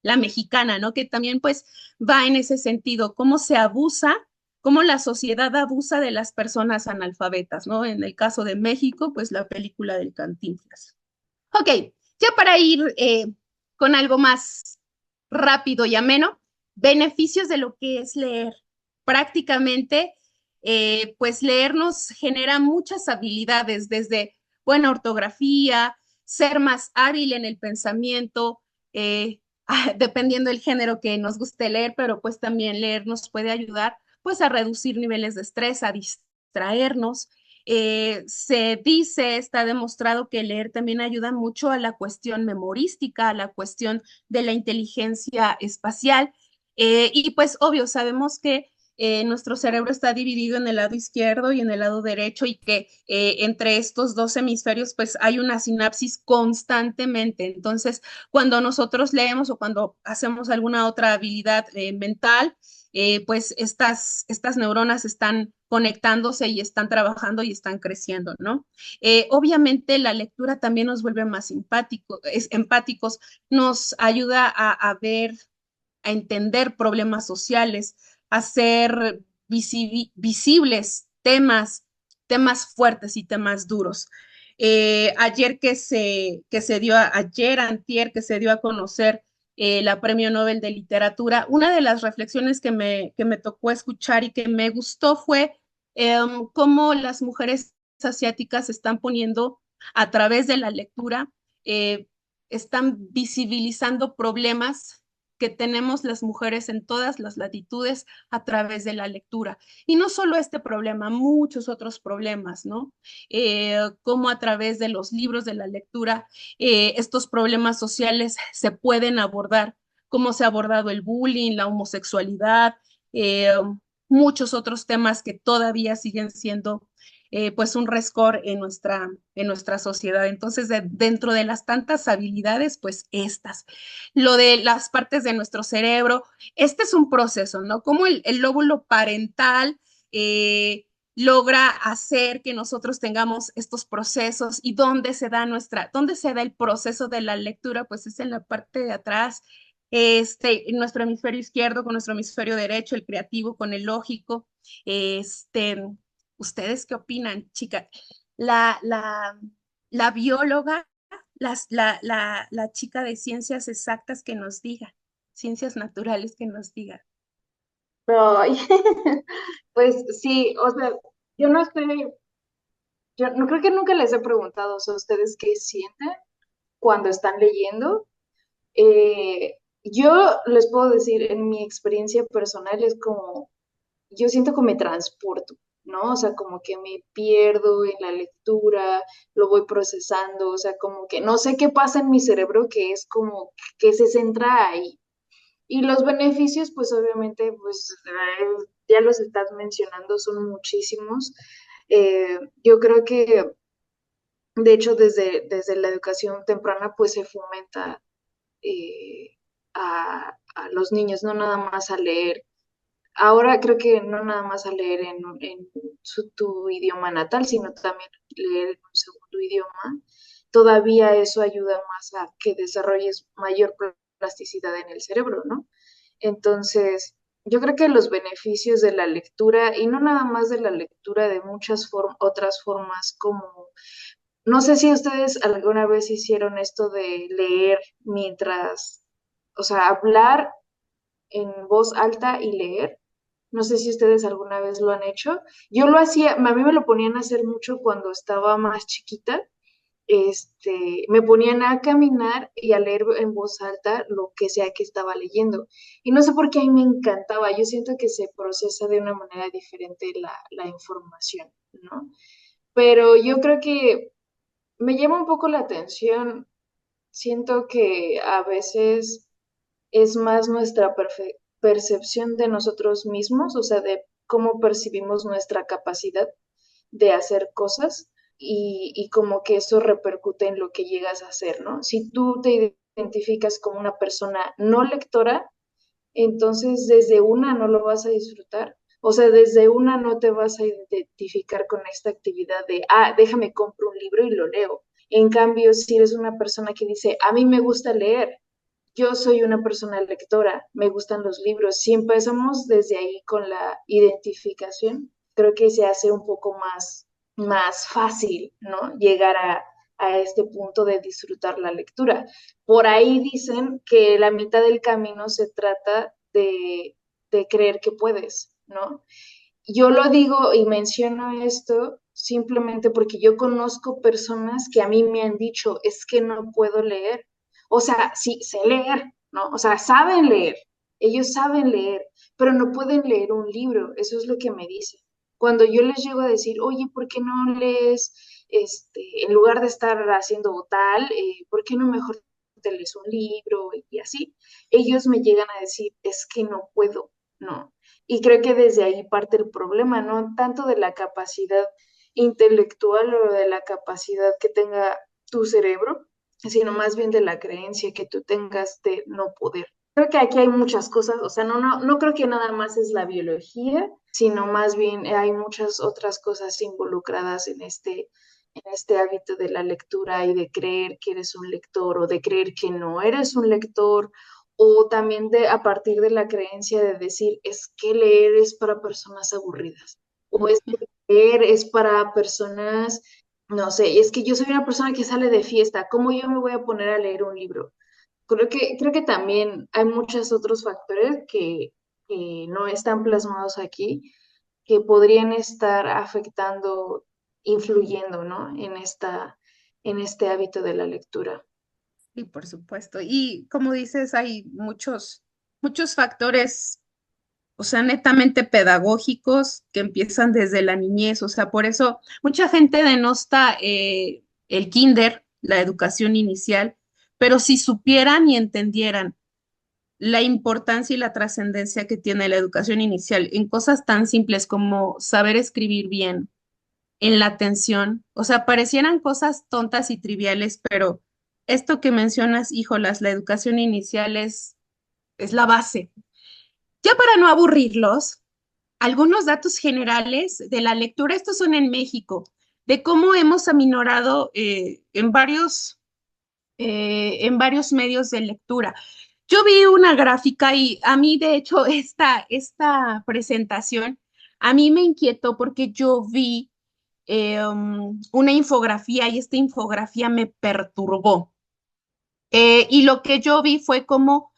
mexicana, ¿no? Que también pues va en ese sentido, cómo se abusa, cómo la sociedad abusa de las personas analfabetas, ¿no? En el caso de México, pues la película del Cantinflas. Ok, ya para ir con algo más rápido y ameno, beneficios de lo que es leer. Prácticamente, pues leer nos genera muchas habilidades, desde buena ortografía, ser más hábil en el pensamiento, dependiendo del género que nos guste leer, pero pues también leer nos puede ayudar pues a reducir niveles de estrés, a distraernos. Se dice, está demostrado que leer también ayuda mucho a la cuestión memorística, a la cuestión de la inteligencia espacial. Y pues obvio, sabemos que nuestro cerebro está dividido en el lado izquierdo y en el lado derecho y que entre estos dos hemisferios pues hay una sinapsis constantemente. Entonces, cuando nosotros leemos o cuando hacemos alguna otra habilidad mental, pues estas neuronas están conectándose y están trabajando y están creciendo, ¿no? Obviamente la lectura también nos vuelve más empáticos, nos ayuda a ver, a entender problemas sociales, a hacer visibles temas fuertes y temas duros. Ayer antier, que se dio a conocer la Premio Nobel de Literatura, una de las reflexiones que me tocó escuchar y que me gustó fue cómo las mujeres asiáticas están poniendo a través de la lectura, eh, están visibilizando problemas que tenemos las mujeres en todas las latitudes a través de la lectura. Y no solo este problema, muchos otros problemas, ¿no? Cómo a través de los libros de la lectura estos problemas sociales se pueden abordar, cómo se ha abordado el bullying, la homosexualidad, eh, muchos otros temas que todavía siguen siendo pues un rescore en nuestra sociedad. Entonces, dentro de las tantas habilidades, pues estas. Lo de las partes de nuestro cerebro, este es un proceso, ¿no? Como el lóbulo parental logra hacer que nosotros tengamos estos procesos y dónde se da el proceso de la lectura, pues es en la parte de atrás, nuestro hemisferio izquierdo con nuestro hemisferio derecho, el creativo con el lógico. Este, ¿Ustedes qué opinan, chica? La, la, la bióloga, la chica de ciencias exactas que nos diga, ciencias naturales que nos diga. Ay, pues sí, o sea, yo no estoy, yo no creo que nunca les he preguntado, o sea, ustedes qué sienten cuando están leyendo. Yo les puedo decir, en mi experiencia personal es como, yo siento que me transporto, ¿no? O sea, como que me pierdo en la lectura, lo voy procesando, o sea, como que no sé qué pasa en mi cerebro que es como que se centra ahí. Y los beneficios, pues obviamente, pues ya los estás mencionando, son muchísimos. Yo creo que, de hecho, desde la educación temprana, pues se fomenta eh, a los niños, no nada más a leer. Ahora creo que no nada más a leer en tu idioma natal, sino también leer en un segundo idioma. Todavía eso ayuda más a que desarrolles mayor plasticidad en el cerebro, ¿no? Entonces, yo creo que los beneficios de la lectura, y no nada más de la lectura, de muchas otras formas, como, no sé si ustedes alguna vez hicieron esto de leer mientras, o sea, hablar en voz alta y leer. No sé si ustedes alguna vez lo han hecho. Yo lo hacía, a mí me lo ponían a hacer mucho cuando estaba más chiquita. Me ponían a caminar y a leer en voz alta lo que sea que estaba leyendo. Y no sé por qué a mí me encantaba. Yo siento que se procesa de una manera diferente la información, ¿no? Pero yo creo que me llama un poco la atención. Siento que a veces es más nuestra percepción de nosotros mismos, o sea, de cómo percibimos nuestra capacidad de hacer cosas y como que eso repercute en lo que llegas a hacer, ¿no? Si tú te identificas como una persona no lectora, entonces desde una no lo vas a disfrutar. O sea, desde una no te vas a identificar con esta actividad de, déjame compro un libro y lo leo. En cambio, si eres una persona que dice, a mí me gusta leer, yo soy una persona lectora, me gustan los libros. Si empezamos desde ahí con la identificación, creo que se hace un poco más fácil, ¿no? Llegar a este punto de disfrutar la lectura. Por ahí dicen que la mitad del camino se trata de creer que puedes, ¿no? Yo lo digo y menciono esto simplemente porque yo conozco personas que a mí me han dicho, es que no puedo leer. O sea, sí, sé leer, ¿no? O sea, saben leer, ellos saben leer, pero no pueden leer un libro, eso es lo que me dicen. Cuando yo les llego a decir, oye, ¿por qué no lees, en lugar de estar haciendo tal, ¿por qué no mejor te lees un libro y así? Ellos me llegan a decir, es que no puedo, ¿no? Y creo que desde ahí parte el problema, no tanto de la capacidad intelectual o de la capacidad que tenga tu cerebro, sino más bien de la creencia que tú tengas de no poder. Creo que aquí hay muchas cosas, o sea, no creo que nada más es la biología, sino más bien hay muchas otras cosas involucradas en este hábito de la lectura y de creer que eres un lector o de creer que no eres un lector o también a partir de la creencia de decir, es que leer es para personas aburridas, o es que leer es para personas, no sé, es que yo soy una persona que sale de fiesta, ¿cómo yo me voy a poner a leer un libro? Creo que también hay muchos otros factores que no están plasmados aquí, que podrían estar afectando, influyendo, ¿no? En este hábito de la lectura. Sí, por supuesto. Y como dices, hay muchos factores, o sea, netamente pedagógicos que empiezan desde la niñez. O sea, por eso mucha gente denosta el kinder, la educación inicial, pero si supieran y entendieran la importancia y la trascendencia que tiene la educación inicial en cosas tan simples como saber escribir bien, en la atención, o sea, parecieran cosas tontas y triviales, pero esto que mencionas, híjolas, la educación inicial es la base. Ya para no aburrirlos, algunos datos generales de la lectura, estos son en México, de cómo hemos aminorado en varios medios de lectura. Yo vi una gráfica y a mí, de hecho, esta presentación, a mí me inquietó porque yo vi una infografía y esta infografía me perturbó. Y lo que yo vi fue como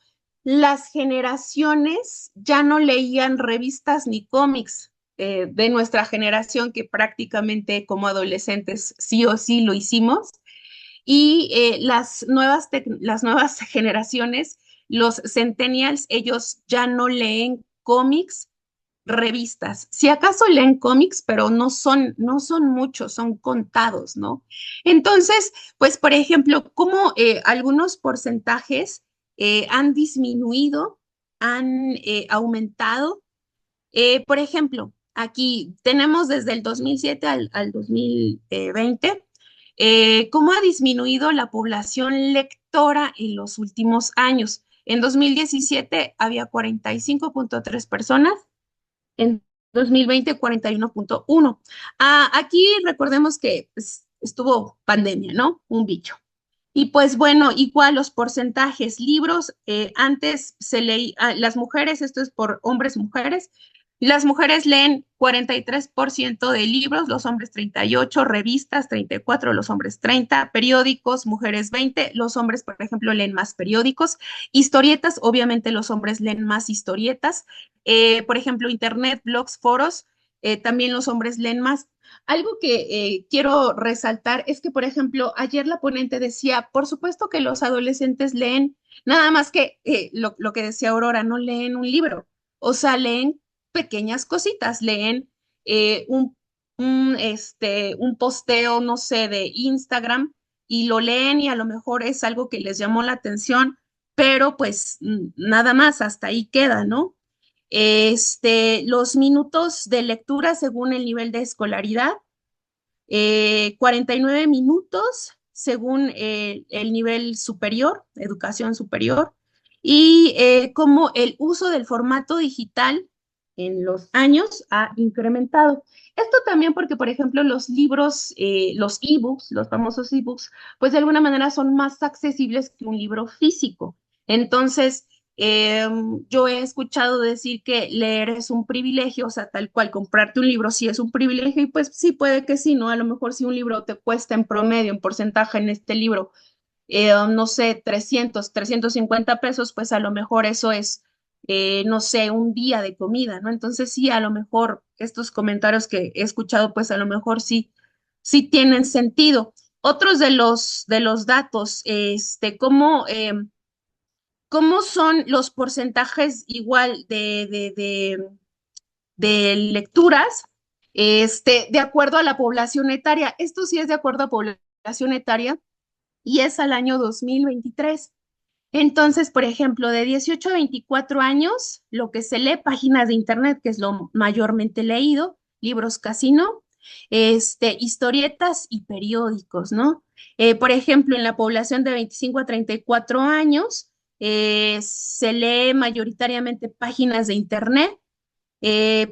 las generaciones ya no leían revistas ni cómics de nuestra generación, que prácticamente como adolescentes sí o sí lo hicimos. Y las nuevas generaciones, los centennials, ellos ya no leen cómics, revistas. Si acaso leen cómics, pero no son muchos, son contados, ¿no? Entonces, pues, por ejemplo, como algunos porcentajes han disminuido han aumentado. Por ejemplo, aquí tenemos desde el 2007 al 2020, cómo ha disminuido la población lectora en los últimos años. En 2017 había 45.3 personas, en 2020 41.1. Aquí recordemos que pues, estuvo pandemia, ¿no? Un bicho. Y pues bueno, igual los porcentajes, libros, antes se leía, las mujeres, esto es por hombres, mujeres, las mujeres leen 43% de libros, los hombres 38, revistas 34, los hombres 30, periódicos, mujeres 20, los hombres, por ejemplo, leen más periódicos, historietas, obviamente los hombres leen más historietas, por ejemplo, internet, blogs, foros, también los hombres leen más. Algo que quiero resaltar es que, por ejemplo, ayer la ponente decía, por supuesto que los adolescentes leen, nada más que lo que decía Aurora, no leen un libro, o sea, leen pequeñas cositas, leen un posteo, no sé, de Instagram y lo leen y a lo mejor es algo que les llamó la atención, pero pues nada más, hasta ahí queda, ¿no? Los minutos de lectura según el nivel de escolaridad, 49 minutos según el nivel superior, educación superior, y cómo el uso del formato digital en los años ha incrementado. Esto también porque, por ejemplo, los libros, los ebooks, los famosos ebooks, pues de alguna manera son más accesibles que un libro físico. Entonces, yo he escuchado decir que leer es un privilegio, o sea, tal cual, comprarte un libro sí es un privilegio y pues sí puede que sí, ¿no? A lo mejor si un libro te cuesta en promedio, en porcentaje en este libro, no sé, 350 pesos, pues a lo mejor eso es, no sé, un día de comida, ¿no? Entonces sí, a lo mejor estos comentarios que he escuchado, pues a lo mejor sí, sí tienen sentido. Otros de los datos, ¿cómo son los porcentajes igual de lecturas de acuerdo a la población etaria? Esto sí es de acuerdo a población etaria y es al año 2023. Entonces, por ejemplo, de 18 a 24 años, lo que se lee, páginas de internet, que es lo mayormente leído, libros casi no, historietas y periódicos, ¿no? Por ejemplo, en la población de 25 a 34 años, se lee mayoritariamente páginas de internet.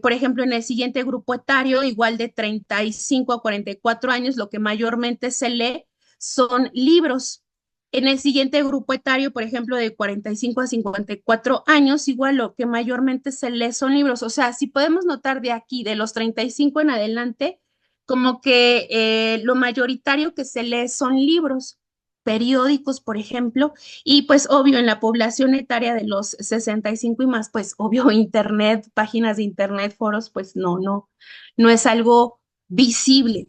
Por ejemplo, en el siguiente grupo etario, igual de 35 a 44 años, lo que mayormente se lee son libros. En el siguiente grupo etario, por ejemplo, de 45 a 54 años, igual lo que mayormente se lee son libros. O sea, si podemos notar de aquí, de los 35 en adelante, como que lo mayoritario que se lee son libros, periódicos, por ejemplo, y pues obvio en la población etaria de los 65 y más, pues obvio internet, páginas de internet, foros, pues no es algo visible.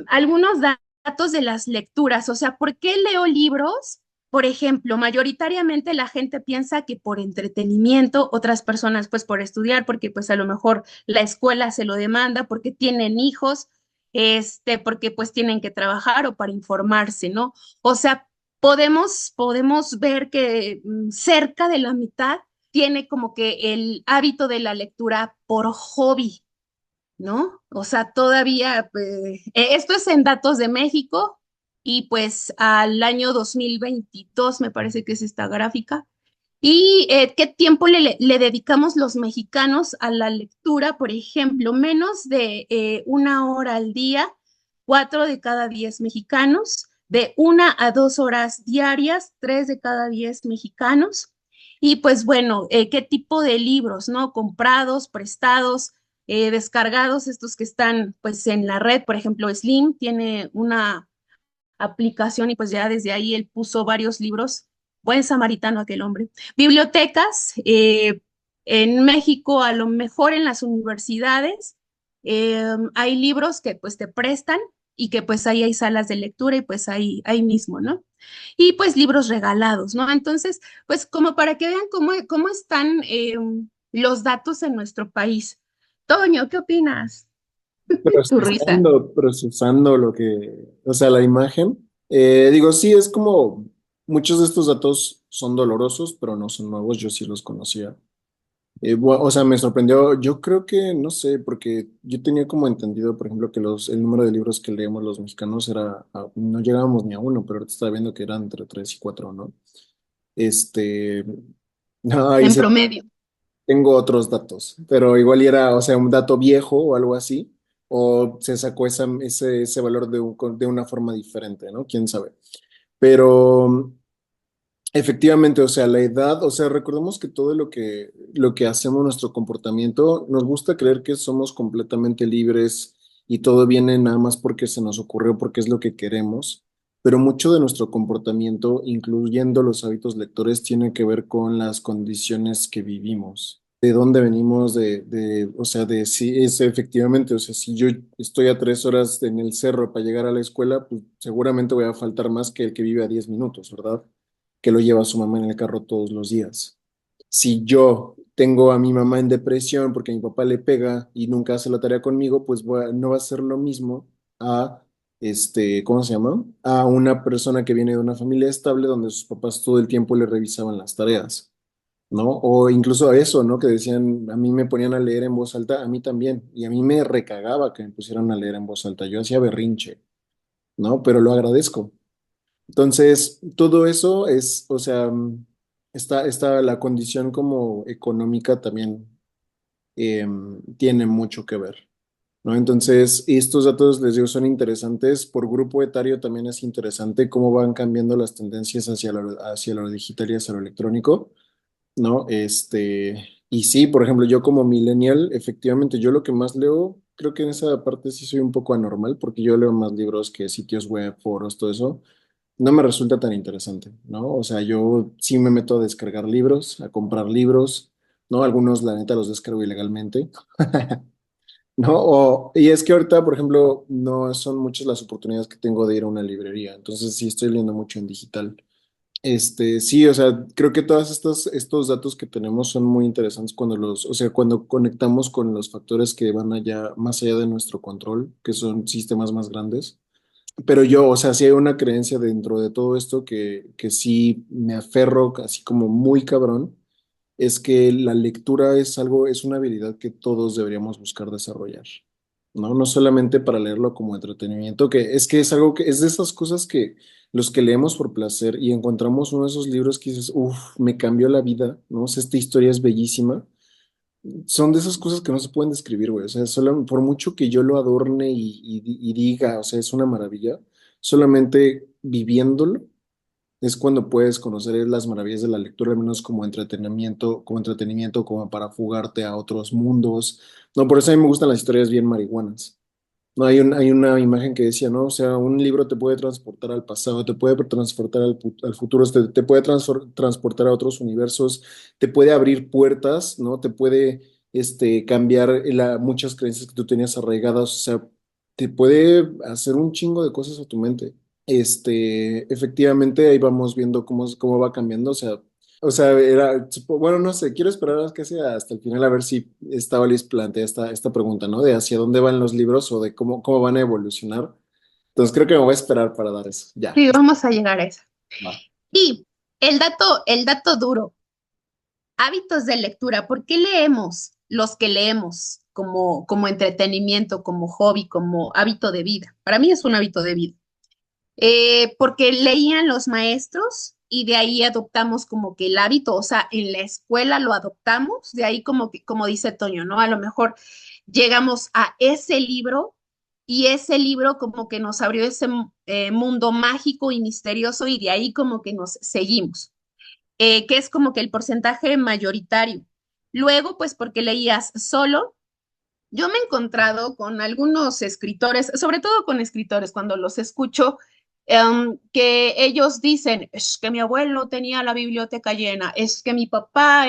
Algunos datos de las lecturas, o sea, ¿por qué leo libros? Por ejemplo, mayoritariamente la gente piensa que por entretenimiento, otras personas pues por estudiar, porque pues a lo mejor la escuela se lo demanda, porque tienen hijos, porque pues tienen que trabajar o para informarse, ¿no? O sea, podemos ver que cerca de la mitad tiene como que el hábito de la lectura por hobby, ¿no? O sea, todavía, esto es en datos de México y pues al año 2022 me parece que es esta gráfica. ¿Y qué tiempo le dedicamos los mexicanos a la lectura? Por ejemplo, menos de 1 hora al día, 4 de cada 10 mexicanos, de 1 a 2 horas diarias, 3 de cada 10 mexicanos. Y pues bueno, ¿qué tipo de libros, no? Comprados, prestados, descargados, estos que están pues en la red, por ejemplo, Slim tiene una aplicación y pues ya desde ahí él puso varios libros. Buen samaritano aquel hombre. Bibliotecas, en México, a lo mejor en las universidades, hay libros que pues te prestan y que pues ahí hay salas de lectura y pues ahí mismo, ¿no? Y pues libros regalados, ¿no? Entonces, pues como para que vean cómo están los datos en nuestro país. Toño, ¿qué opinas? Tu risa. Procesando lo que, o sea, la imagen. Digo, sí, es como muchos de estos datos son dolorosos, pero no son nuevos, yo sí los conocía. O sea, me sorprendió, yo creo que, no sé, porque yo tenía como entendido, por ejemplo, que el número de libros que leemos los mexicanos era, no llegábamos ni a uno, pero ahorita estaba viendo que eran entre tres y cuatro, ¿no? Este, no, ahí En sí promedio. tengo otros datos, pero igual y era, o sea, un dato viejo o algo así, o se sacó ese valor de una forma diferente, ¿no? ¿Quién sabe? Pero efectivamente, o sea, la edad, o sea, recordemos que todo lo que hacemos, nuestro comportamiento, nos gusta creer que somos completamente libres y todo viene nada más porque se nos ocurrió, porque es lo que queremos, pero mucho de nuestro comportamiento, incluyendo los hábitos lectores, tiene que ver con las condiciones que vivimos, de dónde venimos, o sea, de si es efectivamente, o sea, si yo estoy a 3 horas en el cerro para llegar a la escuela, pues seguramente voy a faltar más que el que vive a 10 minutos, ¿verdad? Que lo lleva a su mamá en el carro todos los días. Si yo tengo a mi mamá en depresión porque mi papá le pega y nunca hace la tarea conmigo, pues no va a ser lo mismo a, ¿cómo se llama? A una persona que viene de una familia estable donde sus papás todo el tiempo le revisaban las tareas, ¿no? O incluso a eso, ¿no? Que decían, a mí me ponían a leer en voz alta, a mí también, y a mí me recagaba que me pusieran a leer en voz alta, yo hacía berrinche, ¿no? Pero lo agradezco. Entonces, todo eso es, o sea, está la condición como económica también tiene mucho que ver, ¿no? Entonces, estos datos, les digo, son interesantes. Por grupo etario también es interesante cómo van cambiando las tendencias hacia lo digital y hacia lo electrónico, ¿no? Y sí, por ejemplo, yo como millennial, efectivamente, yo lo que más leo, creo que en esa parte sí soy un poco anormal, porque yo leo más libros que sitios web, foros, todo eso no me resulta tan interesante, ¿no? O sea, yo sí me meto a descargar libros, a comprar libros, ¿no? Algunos, la neta, los descargo ilegalmente, ¿no? Y es que ahorita, por ejemplo, no son muchas las oportunidades que tengo de ir a una librería, entonces sí estoy leyendo mucho en digital. Sí, o sea, creo que todos estos datos que tenemos son muy interesantes o sea, cuando conectamos con los factores que van allá, más allá de nuestro control, que son sistemas más grandes. Pero yo, o sea, sí hay una creencia dentro de todo esto que sí me aferro así como muy cabrón, es que la lectura es una habilidad que todos deberíamos buscar desarrollar, ¿no? No solamente para leerlo como entretenimiento, que es algo que es de esas cosas que los que leemos por placer y encontramos uno de esos libros que dices, uff, me cambió la vida, ¿no? O sea, esta historia es bellísima, son de esas cosas que no se pueden describir, güey. O sea, por mucho que yo lo adorne y diga, o sea, es una maravilla, solamente viviéndolo es cuando puedes conocer las maravillas de la lectura, al menos como entretenimiento, como para fugarte a otros mundos. No, por eso a mí me gustan las historias bien marihuanas. No, hay una imagen que decía, ¿no? O sea, un libro te puede transportar al pasado, te puede transportar al futuro, te puede transportar a otros universos, te puede abrir puertas, ¿no? Te puede, cambiar muchas creencias que tú tenías arraigadas, o sea, te puede hacer un chingo de cosas a tu mente. Efectivamente, ahí vamos viendo cómo va cambiando, o sea, bueno, no sé, quiero esperar a que sea hasta el final a ver si esta Alice plantea esta pregunta, ¿no? De hacia dónde van los libros o de cómo van a evolucionar. Entonces creo que me voy a esperar para dar eso. Ya. Sí, vamos a llegar a eso. Va. Y el dato duro, hábitos de lectura. ¿Por qué leemos los que leemos como entretenimiento, como hobby, como hábito de vida? Para mí es un hábito de vida. Porque leían los maestros y de ahí adoptamos como que el hábito, o sea, en la escuela lo adoptamos, de ahí como que, como dice Toño, ¿no? A lo mejor llegamos a ese libro y ese libro como que nos abrió ese mundo mágico y misterioso y de ahí como que nos seguimos, que es como que el porcentaje mayoritario. Luego, pues porque leías solo. Yo me he encontrado con algunos escritores, sobre todo con escritores, cuando los escucho, que ellos dicen, es que mi abuelo tenía la biblioteca llena, es que mi papá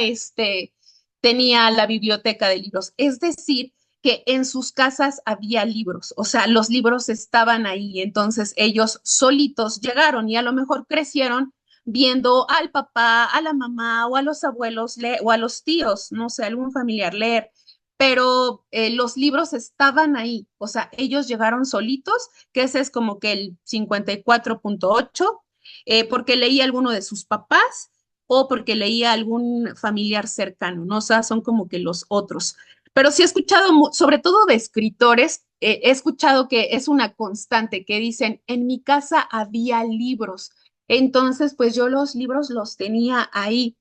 tenía la biblioteca de libros. Es decir, que en sus casas había libros, o sea, los libros estaban ahí, entonces ellos solitos llegaron y a lo mejor crecieron viendo al papá, a la mamá o a los abuelos o a los tíos, no sé, algún familiar leer, pero los libros estaban ahí, o sea, ellos llegaron solitos, que ese es como que el 54.8, porque leí alguno de sus papás o porque leía a algún familiar cercano, ¿no? O sea, son como que los otros. Pero sí he escuchado, sobre todo de escritores, he escuchado que es una constante, que dicen, en mi casa había libros, entonces pues yo los libros los tenía ahí.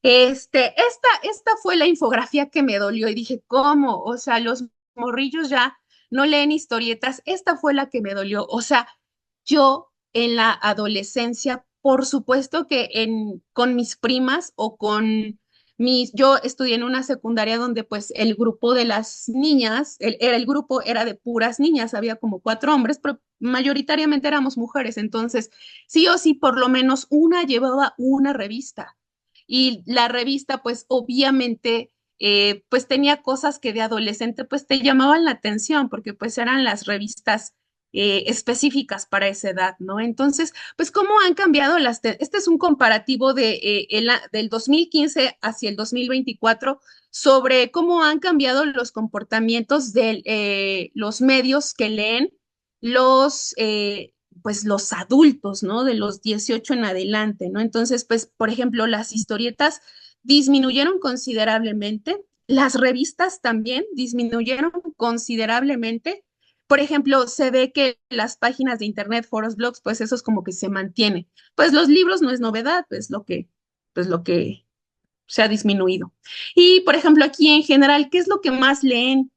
Esta fue la infografía que me dolió y dije, ¿cómo? O sea, los morrillos ya no leen historietas. Esta fue la que me dolió. O sea, yo en la adolescencia, por supuesto que con mis primas o con yo estudié en una secundaria donde pues el grupo de las niñas, el grupo era de puras niñas, había como 4 hombres, pero mayoritariamente éramos mujeres. Entonces, sí o sí, por lo menos una llevaba una revista. Y la revista, pues obviamente, pues tenía cosas que de adolescente, pues te llamaban la atención, porque pues eran las revistas específicas para esa edad, ¿no? Entonces, pues cómo han cambiado este es un comparativo del 2015 hacia el 2024 sobre cómo han cambiado los comportamientos de los medios que leen los, pues los adultos, ¿no? De los 18 en adelante, ¿no? Entonces, pues, por ejemplo, las historietas disminuyeron considerablemente, las revistas también disminuyeron considerablemente. Por ejemplo, se ve que las páginas de internet, foros, blogs, pues eso es como que se mantiene. Pues los libros no es novedad, pues lo que se ha disminuido. Y, por ejemplo, aquí en general, ¿qué es lo que más leen?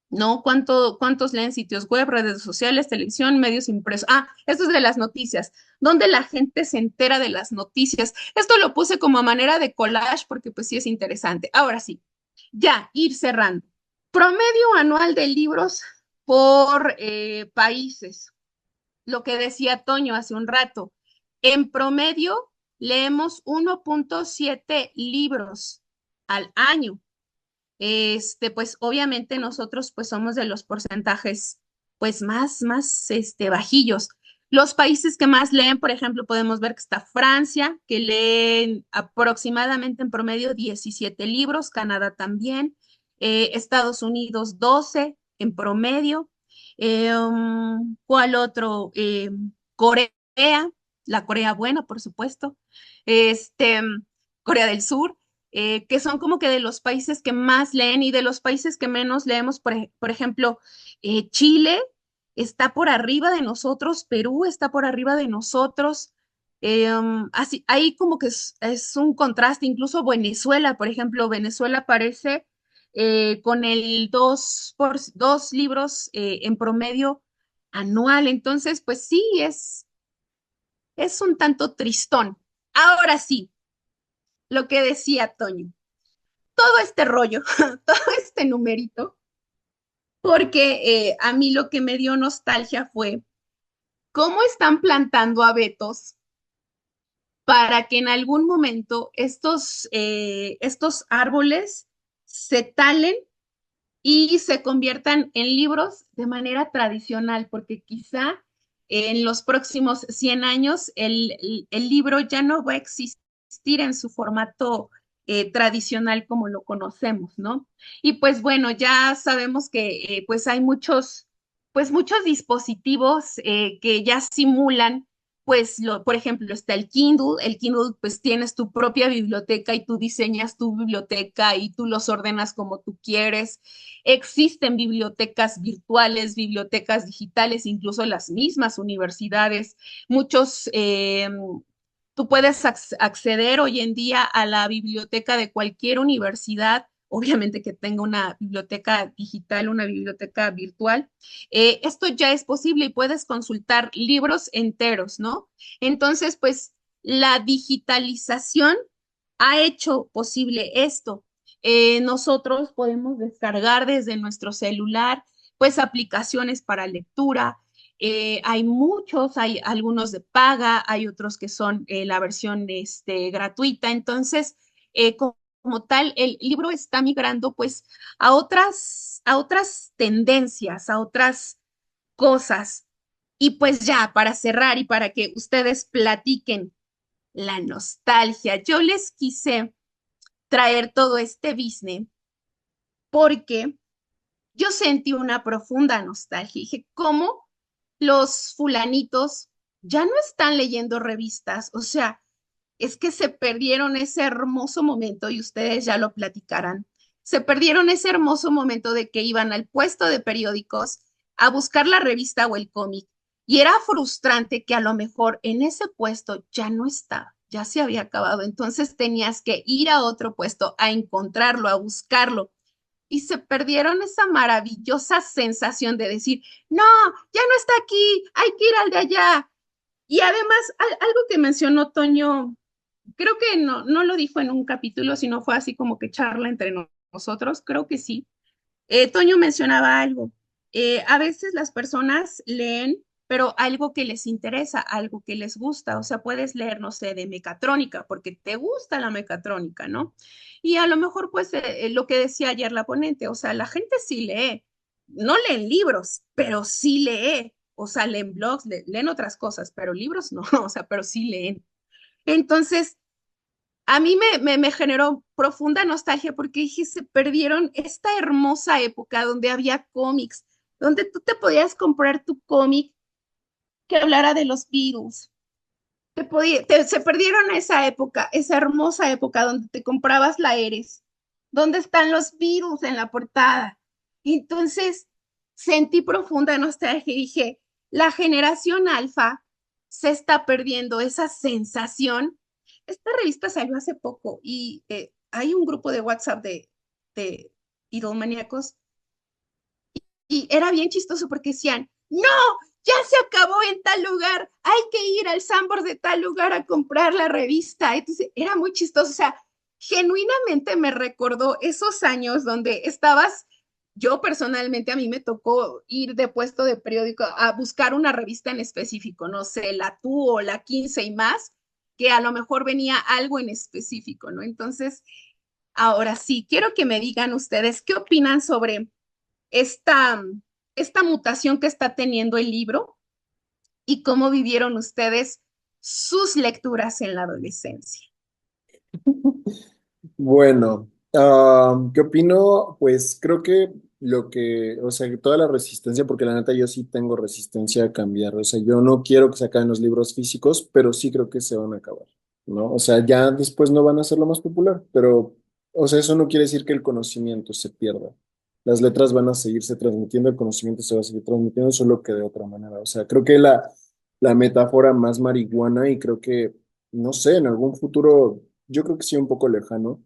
¿No? ¿Cuántos leen sitios web, redes sociales, televisión, medios impresos? Ah, esto es de las noticias. ¿Dónde la gente se entera de las noticias? Esto lo puse como a manera de collage porque pues sí es interesante. Ahora sí, ya, ir cerrando. Promedio anual de libros por países. Lo que decía Toño hace un rato. En promedio, leemos 1.7 libros al año. Pues obviamente nosotros pues somos de los porcentajes pues bajillos. Los países que más leen, por ejemplo, podemos ver que está Francia, que leen aproximadamente en promedio 17 libros, Canadá también, Estados Unidos 12 en promedio. ¿Cuál otro? Corea, la Corea buena, por supuesto. Este, Corea del Sur, que son como que de los países que más leen y de los países que menos leemos, por ejemplo, Chile está por arriba de nosotros, Perú está por arriba de nosotros. Así, ahí como que es un contraste, incluso Venezuela, por ejemplo, Venezuela aparece con el dos libros en promedio anual, entonces, pues sí, es un tanto tristón. Ahora sí, lo que decía Toño, todo este rollo, todo este numerito, porque a mí lo que me dio nostalgia fue cómo están plantando abetos para que en algún momento estos árboles se talen y se conviertan en libros de manera tradicional, porque quizá en los próximos 100 años el libro ya no va a existir en su formato tradicional como lo conocemos, ¿no? Y pues bueno, ya sabemos que pues hay muchos dispositivos que ya simulan pues, por ejemplo, está el Kindle pues tienes tu propia biblioteca y tú diseñas tu biblioteca y tú los ordenas como tú quieres. Existen bibliotecas virtuales, bibliotecas digitales, incluso las mismas universidades. Tú puedes acceder hoy en día a la biblioteca de cualquier universidad, obviamente que tenga una biblioteca digital, una biblioteca virtual. Esto ya es posible y puedes consultar libros enteros, ¿no? Entonces, pues la digitalización ha hecho posible esto. Nosotros podemos descargar desde nuestro celular, pues aplicaciones para lectura. Hay muchos, hay algunos de paga, hay otros que son la versión gratuita. Entonces, como tal, el libro está migrando pues a otras tendencias, a otras cosas. Y pues ya, para cerrar y para que ustedes platiquen la nostalgia, yo les quise traer todo este business porque yo sentí una profunda nostalgia. Dije, ¿cómo los fulanitos ya no están leyendo revistas? O sea, es que se perdieron ese hermoso momento y ustedes ya lo platicarán. Se perdieron ese hermoso momento de que iban al puesto de periódicos a buscar la revista o el cómic y era frustrante que a lo mejor en ese puesto ya no estaba, ya se había acabado. Entonces tenías que ir a otro puesto a encontrarlo, a buscarlo. Y se perdieron esa maravillosa sensación de decir, no, ya no está aquí, hay que ir al de allá. Y además, algo que mencionó Toño, creo que no lo dijo en un capítulo, sino fue así como que charla entre nosotros, creo que sí. Toño mencionaba algo. A veces las personas leen, pero algo que les interesa, algo que les gusta. O sea, puedes leer, no sé, de mecatrónica, porque te gusta la mecatrónica, ¿no? Y a lo mejor, pues, lo que decía ayer la ponente, o sea, la gente sí lee. No leen libros, pero sí lee. O sea, leen blogs, leen otras cosas, pero libros no, o sea, pero sí leen. Entonces, a mí me generó profunda nostalgia porque dije, se perdieron esta hermosa época donde había cómics, donde tú te podías comprar tu cómic que hablara de los Beatles. Se perdieron esa época, esa hermosa época donde te comprabas la Eres, donde están los Beatles en la portada. Entonces sentí profunda nostalgia y dije, la generación alfa se está perdiendo esa sensación. Esta revista salió hace poco y hay un grupo de WhatsApp de Idolmaníacos y era bien chistoso porque decían, no, ya se acabó en tal lugar, hay que ir al Sambor de tal lugar a comprar la revista. Entonces era muy chistoso, o sea, genuinamente me recordó esos años donde estabas, yo personalmente a mí me tocó ir de puesto de periódico a buscar una revista en específico, no sé, la Tú o la 15 y más, que a lo mejor venía algo en específico, ¿no? Entonces, ahora sí, quiero que me digan ustedes qué opinan sobre esta, esta mutación que está teniendo el libro y cómo vivieron ustedes sus lecturas en la adolescencia. Bueno, ¿qué opino? Pues creo que o sea, que toda la resistencia, porque la neta yo sí tengo resistencia a cambiar, o sea, yo no quiero que se acaben los libros físicos, pero sí creo que se van a acabar, ¿no? O sea, ya después no van a ser lo más popular, pero, o sea, eso no quiere decir que el conocimiento se pierda. Las letras van a seguirse transmitiendo, el conocimiento se va a seguir transmitiendo, solo que de otra manera. O sea, creo que la metáfora más marihuana y creo que, no sé, en algún futuro, yo creo que sí un poco lejano,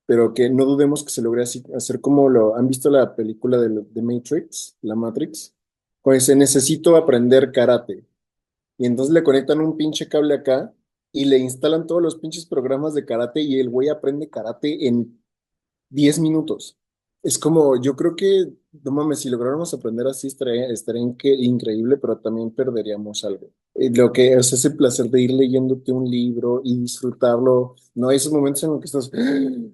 pero que no dudemos que se logre así, hacer como ¿han visto la película de Matrix, la Matrix? Pues se necesito aprender karate. Y entonces le conectan un pinche cable acá y le instalan todos los pinches programas de karate y el güey aprende karate en 10 minutos. Es como, yo creo que, no mames, si lográramos aprender así estaría increíble, pero también perderíamos algo. Lo que es ese placer de ir leyéndote un libro y disfrutarlo, ¿no? Hay esos momentos en los que estás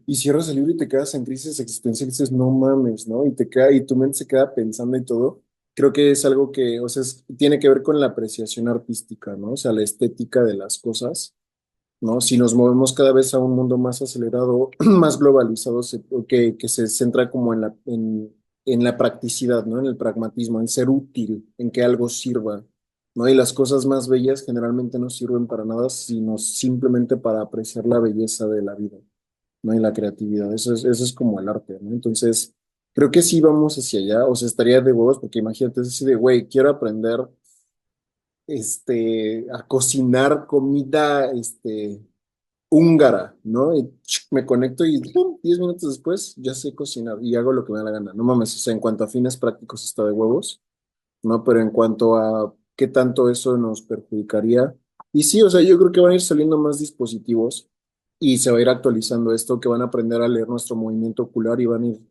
y cierras el libro y te quedas en crisis existencial y dices, no mames, ¿no? Y tu mente se queda pensando y todo. Creo que es algo que, o sea, tiene que ver con la apreciación artística, ¿no? O sea, la estética de las cosas, ¿no? Si nos movemos cada vez a un mundo más acelerado, más globalizado, que se centra como en la practicidad, ¿no? En el pragmatismo, en ser útil, en que algo sirva, ¿no? Y las cosas más bellas generalmente no sirven para nada, sino simplemente para apreciar la belleza de la vida, ¿no? Y la creatividad. Eso es como el arte, ¿no? Entonces, creo que sí vamos hacia allá, o sea, estaría de huevos, porque imagínate, es así de, güey, quiero aprender a cocinar comida, húngara, ¿no? Y me conecto y ¡pum! 10 minutos después ya sé cocinar y hago lo que me da la gana. No mames, o sea, en cuanto a fines prácticos está de huevos, ¿no? Pero en cuanto a qué tanto eso nos perjudicaría. Y sí, o sea, yo creo que van a ir saliendo más dispositivos y se va a ir actualizando esto, que van a aprender a leer nuestro movimiento ocular y van a ir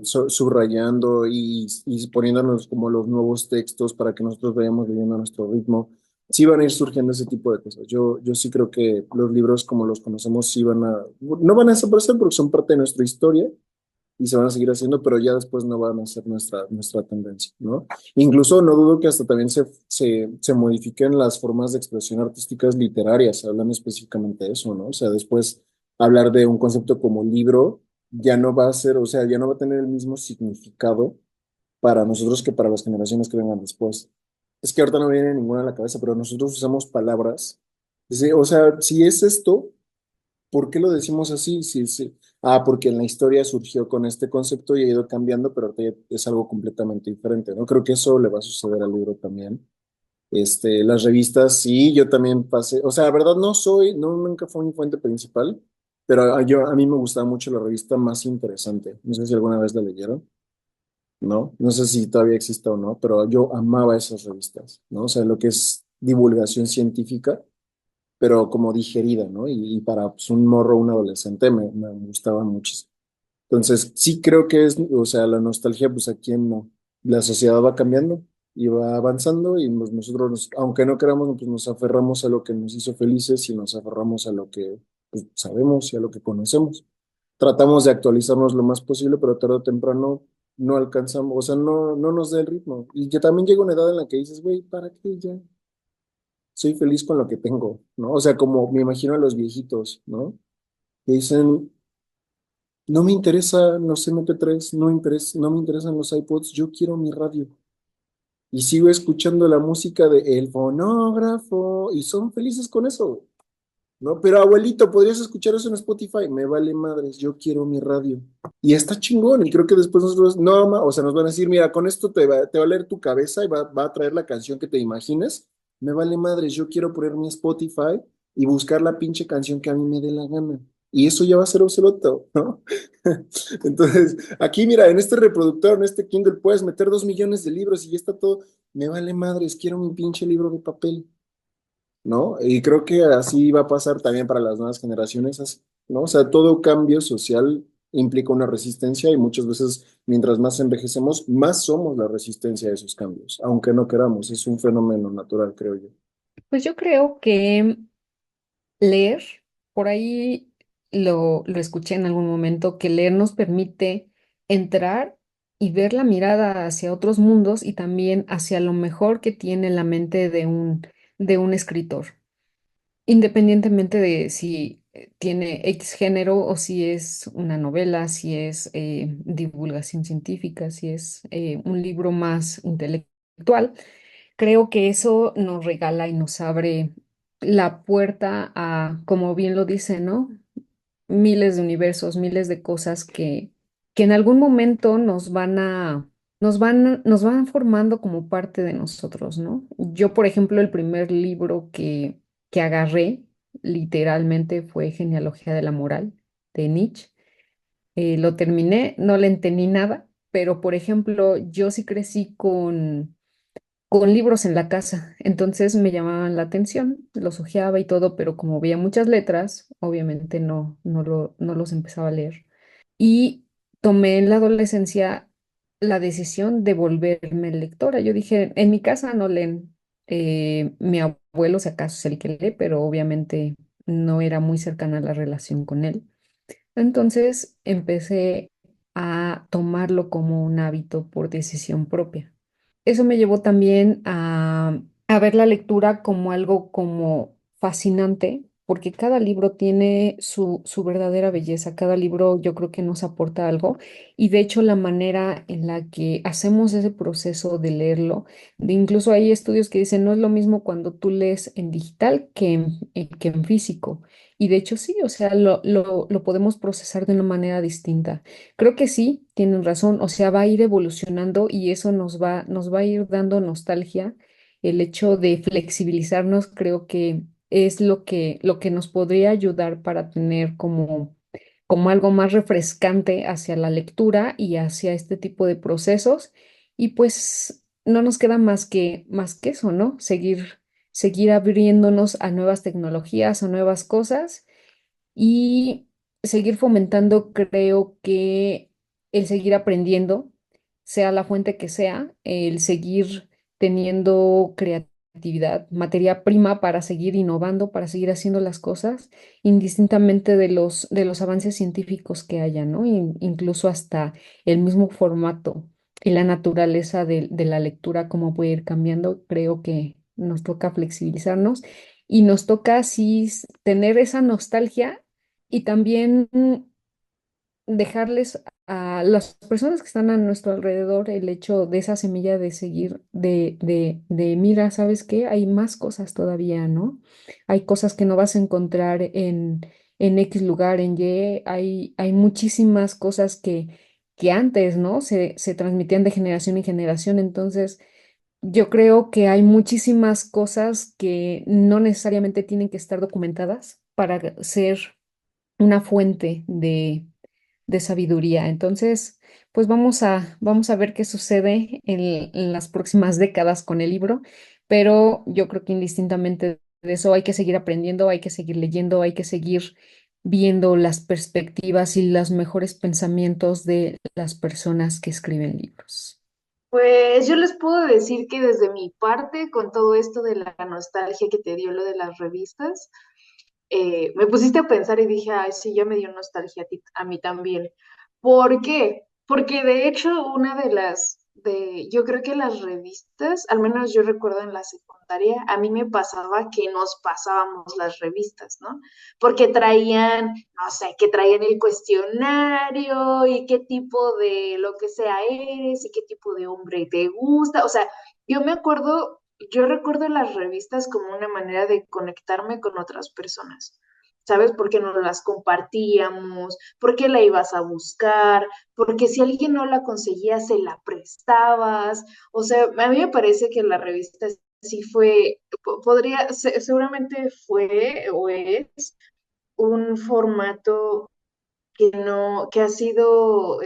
subrayando y poniéndonos como los nuevos textos para que nosotros vayamos leyendo a nuestro ritmo. Sí van a ir surgiendo ese tipo de cosas. Yo sí creo que los libros como los conocemos sí no van a desaparecer porque son parte de nuestra historia y se van a seguir haciendo, pero ya después no van a ser nuestra tendencia, ¿no? Incluso no dudo que hasta también se modifiquen las formas de expresión artísticas literarias, hablando específicamente de eso, ¿no? O sea, después hablar de un concepto como libro ya no va a ser, o sea, ya no va a tener el mismo significado para nosotros que para las generaciones que vengan después. Es que ahorita no viene ninguna a la cabeza, pero nosotros usamos palabras Sí, o sea, si es esto, ¿por qué lo decimos así? Sí, sí. Ah, porque en la historia surgió con este concepto y ha ido cambiando, pero ahorita ya es algo completamente diferente, ¿no? Creo que eso le va a suceder al libro también. Las revistas, sí, yo también pasé, o sea, la verdad nunca fue mi fuente principal, pero a mí me gustaba mucho la revista Más Interesante. No sé si alguna vez la leyeron, ¿no? No sé si todavía existe o no, pero yo amaba esas revistas, ¿no? O sea, lo que es divulgación científica, pero como digerida, ¿no? Y para pues, un morro, un adolescente, me gustaba muchísimo. Entonces, sí creo que es, o sea, la nostalgia, pues aquí no. La sociedad va cambiando y va avanzando y pues, nosotros, aunque no queramos, pues nos aferramos a lo que nos hizo felices y nos aferramos a lo que pues, sabemos y a lo que conocemos. Tratamos de actualizarnos lo más posible, pero tarde o temprano no alcanzamos, o sea, no nos da el ritmo. Y que también llega una edad en la que dices, güey, ¿para qué ya? Soy feliz con lo que tengo, ¿no? O sea, como me imagino a los viejitos, ¿no? Que dicen, no me interesa los MP3, no me interesan los iPods, yo quiero mi radio. Y sigo escuchando la música de El Fonógrafo y son felices con eso, ¿no? Pero abuelito, ¿podrías escuchar eso en Spotify? Me vale madres, yo quiero mi radio. Y está chingón, y creo que después nosotros, no, o sea, nos van a decir, mira, con esto te va a leer tu cabeza y va a traer la canción que te imagines. Me vale madres, yo quiero poner mi Spotify y buscar la pinche canción que a mí me dé la gana. Y eso ya va a ser obsoleto, ¿no? Entonces, aquí, mira, en este reproductor, en este Kindle, puedes meter 2 millones de libros y ya está todo. Me vale madres, quiero mi pinche libro de papel, ¿no? Y creo que así va a pasar también para las nuevas generaciones, ¿no? O sea, todo cambio social implica una resistencia y muchas veces, mientras más envejecemos, más somos la resistencia a esos cambios, aunque no queramos, es un fenómeno natural, creo yo. Pues yo creo que leer, por ahí lo escuché en algún momento, que leer nos permite entrar y ver la mirada hacia otros mundos y también hacia lo mejor que tiene la mente de un escritor, independientemente de si tiene X género o si es una novela, si es divulgación científica, si es un libro más intelectual. Creo que eso nos regala y nos abre la puerta a, como bien lo dice, ¿no? Miles de universos, miles de cosas que en algún momento nos van formando como parte de nosotros, ¿no? Yo, por ejemplo, el primer libro que agarré literalmente fue Genealogía de la Moral de Nietzsche. Lo terminé, no le entendí nada, pero, por ejemplo, yo sí crecí con libros en la casa, entonces me llamaban la atención, los hojeaba y todo, pero como veía muchas letras, obviamente no los empezaba a leer. Y tomé en la adolescencia la decisión de volverme lectora. Yo dije, en mi casa no leen, mi abuelo si acaso es el que lee, pero obviamente no era muy cercana la relación con él. Entonces empecé a tomarlo como un hábito por decisión propia. Eso me llevó también a ver la lectura como algo como fascinante, porque cada libro tiene su verdadera belleza, cada libro yo creo que nos aporta algo y de hecho la manera en la que hacemos ese proceso de leerlo, de incluso hay estudios que dicen no es lo mismo cuando tú lees en digital que en físico. Y de hecho sí, o sea, lo podemos procesar de una manera distinta. Creo que sí, tienen razón, o sea, va a ir evolucionando y eso nos va a ir dando nostalgia. El hecho de flexibilizarnos creo que es lo que nos podría ayudar para tener como algo más refrescante hacia la lectura y hacia este tipo de procesos. Y pues no nos queda más que eso, ¿no? Seguir abriéndonos a nuevas tecnologías, a nuevas cosas y seguir fomentando, creo que el seguir aprendiendo, sea la fuente que sea, el seguir teniendo creatividad, materia prima para seguir innovando, para seguir haciendo las cosas, indistintamente de los avances científicos que haya, ¿no? Incluso hasta el mismo formato y la naturaleza de la lectura, cómo puede ir cambiando, creo que nos toca flexibilizarnos y nos toca sí tener esa nostalgia y también dejarles a las personas que están a nuestro alrededor el hecho de esa semilla de seguir, mira, ¿sabes qué? Hay más cosas todavía, ¿no? Hay cosas que no vas a encontrar en X lugar, en Y, hay muchísimas cosas que antes, ¿no? Se transmitían de generación en generación, entonces yo creo que hay muchísimas cosas que no necesariamente tienen que estar documentadas para ser una fuente de sabiduría. Entonces, pues vamos a ver qué sucede en las próximas décadas con el libro, pero yo creo que indistintamente de eso hay que seguir aprendiendo, hay que seguir leyendo, hay que seguir viendo las perspectivas y los mejores pensamientos de las personas que escriben libros. Pues yo les puedo decir que desde mi parte, con todo esto de la nostalgia que te dio lo de las revistas, me pusiste a pensar y dije, ay, sí, ya me dio nostalgia a mí también. ¿Por qué? Porque de hecho yo creo que las revistas, al menos yo recuerdo en la secundaria, a mí me pasaba que nos pasábamos las revistas, ¿no? Porque traían, no sé, que traían el cuestionario y qué tipo de lo que sea eres y qué tipo de hombre te gusta. O sea, yo me acuerdo yo recuerdo las revistas como una manera de conectarme con otras personas, ¿sabes? Porque nos las compartíamos, porque la ibas a buscar, porque si alguien no la conseguía, se la prestabas. O sea, a mí me parece que la revista sí fue, seguramente fue o es un formato que no, que ha sido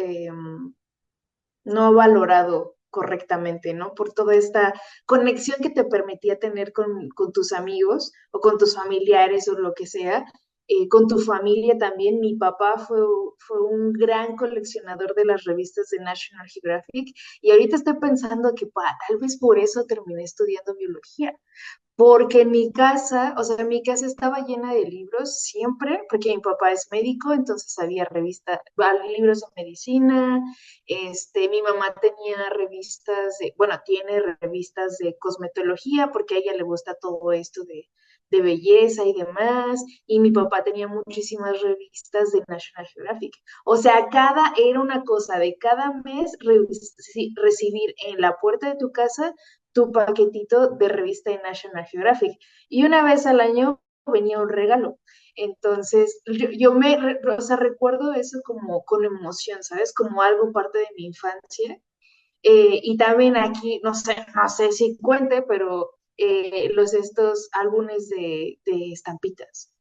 no valorado correctamente, ¿no? Por toda esta conexión que te permitía tener con tus amigos o con tus familiares o lo que sea, con tu familia también. Mi papá fue un gran coleccionador de las revistas de National Geographic y ahorita estoy pensando que tal vez por eso terminé estudiando biología, porque en mi casa, o sea, mi casa estaba llena de libros siempre, porque mi papá es médico, entonces había libros de medicina, mi mamá tenía bueno, tiene revistas de cosmetología, porque a ella le gusta todo esto de belleza y demás, y mi papá tenía muchísimas revistas de National Geographic. O sea, era una cosa de cada mes recibir en la puerta de tu casa tu paquetito de revista de National Geographic. Y una vez al año venía un regalo. Entonces, o sea, recuerdo eso como con emoción, ¿sabes? Como algo parte de mi infancia. Y también aquí, no sé si cuente, pero estos álbumes de estampitas,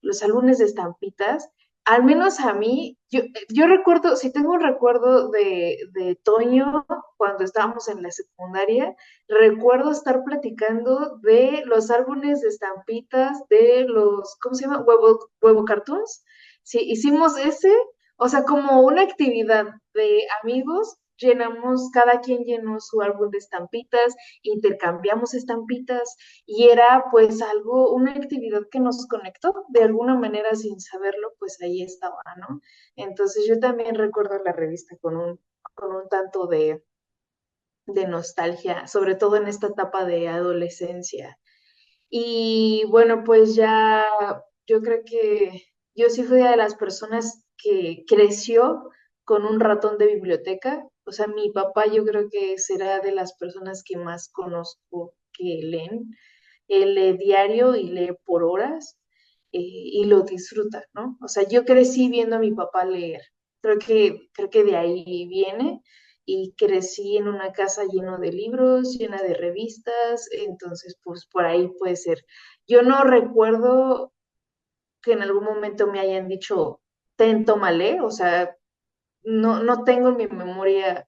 los álbumes de estampitas, al menos a mí, yo recuerdo, si tengo un recuerdo de Toño cuando estábamos en la secundaria, recuerdo estar platicando de los álbumes de estampitas de ¿cómo se llama? Huevo cartoons. Sí, hicimos ese, o sea, como una actividad de amigos, cada quien llenó su álbum de estampitas, intercambiamos estampitas y era pues una actividad que nos conectó de alguna manera sin saberlo, pues ahí estaba, ¿no? Entonces yo también recuerdo la revista con un tanto de nostalgia, sobre todo en esta etapa de adolescencia. Y bueno, pues ya yo creo que yo sí fui de las personas que creció con un ratón de biblioteca. O sea, mi papá yo creo que será de las personas que más conozco que leen. Él lee diario y lee por horas y lo disfruta, ¿no? O sea, yo crecí viendo a mi papá leer. Creo que de ahí viene y crecí en una casa llena de libros, llena de revistas, entonces pues por ahí puede ser. Yo no recuerdo que en algún momento me hayan dicho, tómale, o sea, no tengo en mi memoria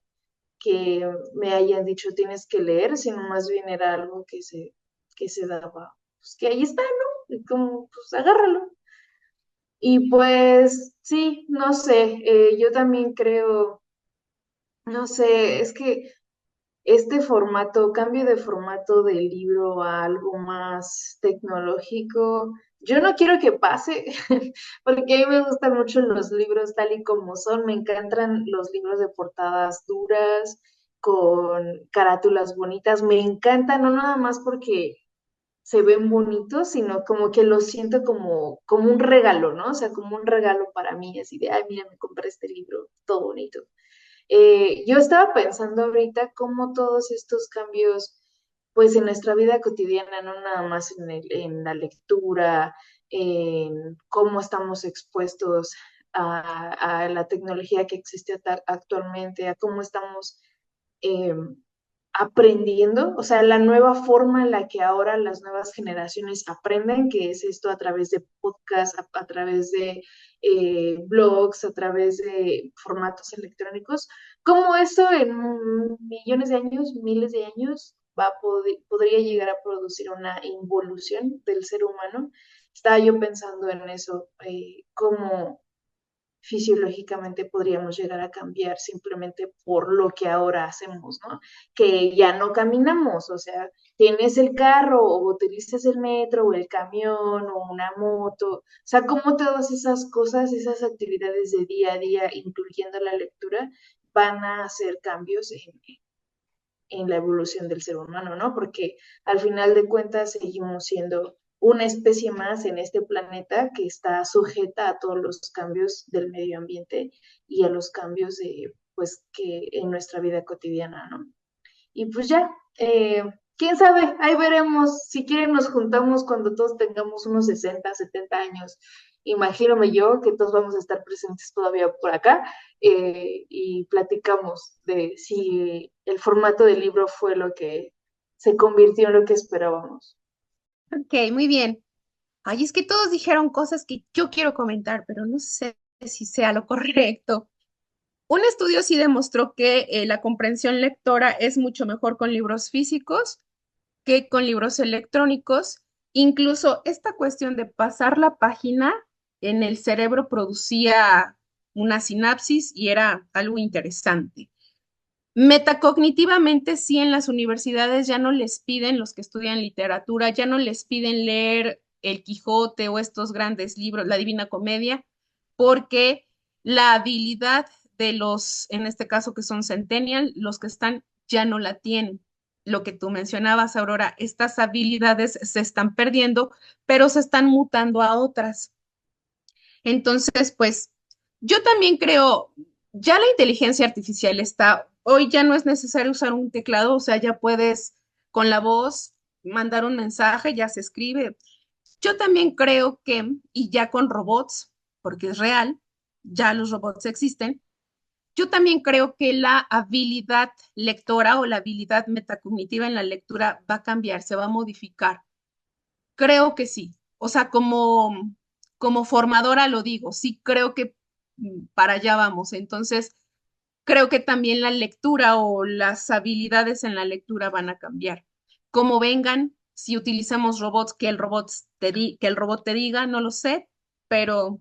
que me hayan dicho tienes que leer, sino más bien era algo que se daba, pues que ahí está, ¿no? Y como, pues agárralo. Y pues sí, no sé, yo también creo, no sé, es que cambio de formato del libro a algo más tecnológico, yo no quiero que pase, porque a mí me gustan mucho los libros tal y como son, me encantan los libros de portadas duras, con carátulas bonitas, me encantan, no nada más porque se ven bonitos, sino como que los siento como un regalo, ¿no? O sea, como un regalo para mí, así de, ay, mira, me compré este libro, todo bonito. Yo estaba pensando ahorita cómo todos estos cambios, pues en nuestra vida cotidiana, no nada más en la lectura, en cómo estamos expuestos a la tecnología que existe actualmente, a cómo estamos eh, aprendiendo, o sea, la nueva forma en la que ahora las nuevas generaciones aprenden, que es esto a través de podcasts, a través de blogs, a través de formatos electrónicos, cómo esto en millones de años, miles de años, podría llegar a producir una involución del ser humano. Estaba yo pensando en eso, cómo fisiológicamente podríamos llegar a cambiar simplemente por lo que ahora hacemos, ¿no? Que ya no caminamos, o sea, tienes el carro o utilizas el metro o el camión o una moto, o sea, como todas esas cosas, esas actividades de día a día, incluyendo la lectura, van a hacer cambios en la evolución del ser humano, ¿no? Porque al final de cuentas seguimos siendo una especie más en este planeta que está sujeta a todos los cambios del medio ambiente y a los cambios de, pues, que en nuestra vida cotidiana, ¿no? Y pues ya, quién sabe, ahí veremos. Si quieren, nos juntamos cuando todos tengamos unos 60, 70 años. Imagínome yo que todos vamos a estar presentes todavía por acá y platicamos de si el formato del libro fue lo que se convirtió en lo que esperábamos. Ok, muy bien. Ay, es que todos dijeron cosas que yo quiero comentar, pero no sé si sea lo correcto. Un estudio sí demostró que la comprensión lectora es mucho mejor con libros físicos que con libros electrónicos. Incluso esta cuestión de pasar la página en el cerebro producía una sinapsis y era algo interesante. Metacognitivamente, sí, en las universidades ya no les piden, los que estudian literatura, ya no les piden leer El Quijote o estos grandes libros, La Divina Comedia, porque la habilidad de los, en este caso que son centennial, los que están ya no la tienen. Lo que tú mencionabas, Aurora, estas habilidades se están perdiendo, pero se están mutando a otras. Entonces, pues yo también creo, ya la inteligencia artificial está, hoy ya no es necesario usar un teclado, o sea, ya puedes con la voz mandar un mensaje, ya se escribe. Yo también creo que, y ya con robots, porque es real, ya los robots existen, yo también creo que la habilidad lectora o la habilidad metacognitiva en la lectura va a cambiar, se va a modificar. Creo que sí. O sea, como formadora lo digo, sí creo que para allá vamos. Entonces, creo que también la lectura o las habilidades en la lectura van a cambiar. Como vengan, si utilizamos robots, que el robot te diga, no lo sé, pero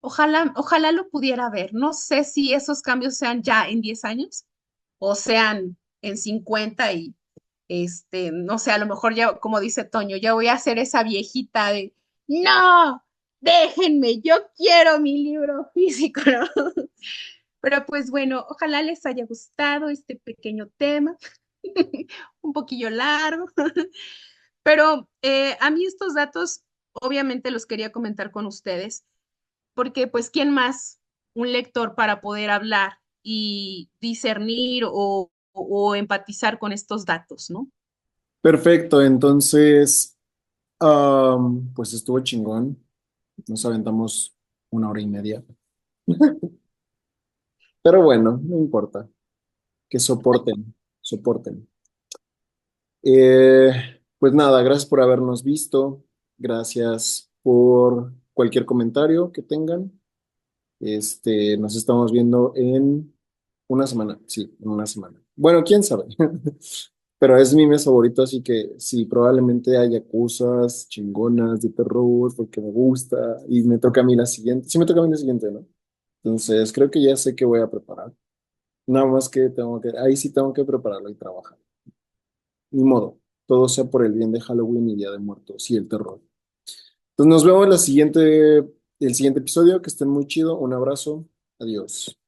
ojalá lo pudiera ver. No sé si esos cambios sean ya en 10 años o sean en 50 y no sé, a lo mejor ya, como dice Toño, ya voy a ser esa viejita de, no, déjenme, yo quiero mi libro físico, ¿no? Pero pues bueno, ojalá les haya gustado este pequeño tema, un poquillo largo, pero a mí estos datos obviamente los quería comentar con ustedes, porque pues ¿quién más un lector para poder hablar y discernir o empatizar con estos datos, ¿no? Perfecto, entonces, pues estuvo chingón. Nos aventamos 1 hora y media. Pero bueno, no importa. Que soporten. Pues nada, gracias por habernos visto. Gracias por cualquier comentario que tengan. Nos estamos viendo en una semana. Sí, en una semana. Bueno, quién sabe. Pero es mi mes favorito, así que sí, probablemente haya cosas chingonas de terror porque me gusta y me toca a mí la siguiente. Sí, me toca a mí la siguiente, ¿no? Entonces, creo que ya sé qué voy a preparar. Nada más que ahí sí tengo que prepararlo y trabajar. Ni modo, todo sea por el bien de Halloween y Día de Muertos y el terror. Entonces nos vemos en el siguiente episodio, que estén muy chido, un abrazo, adiós.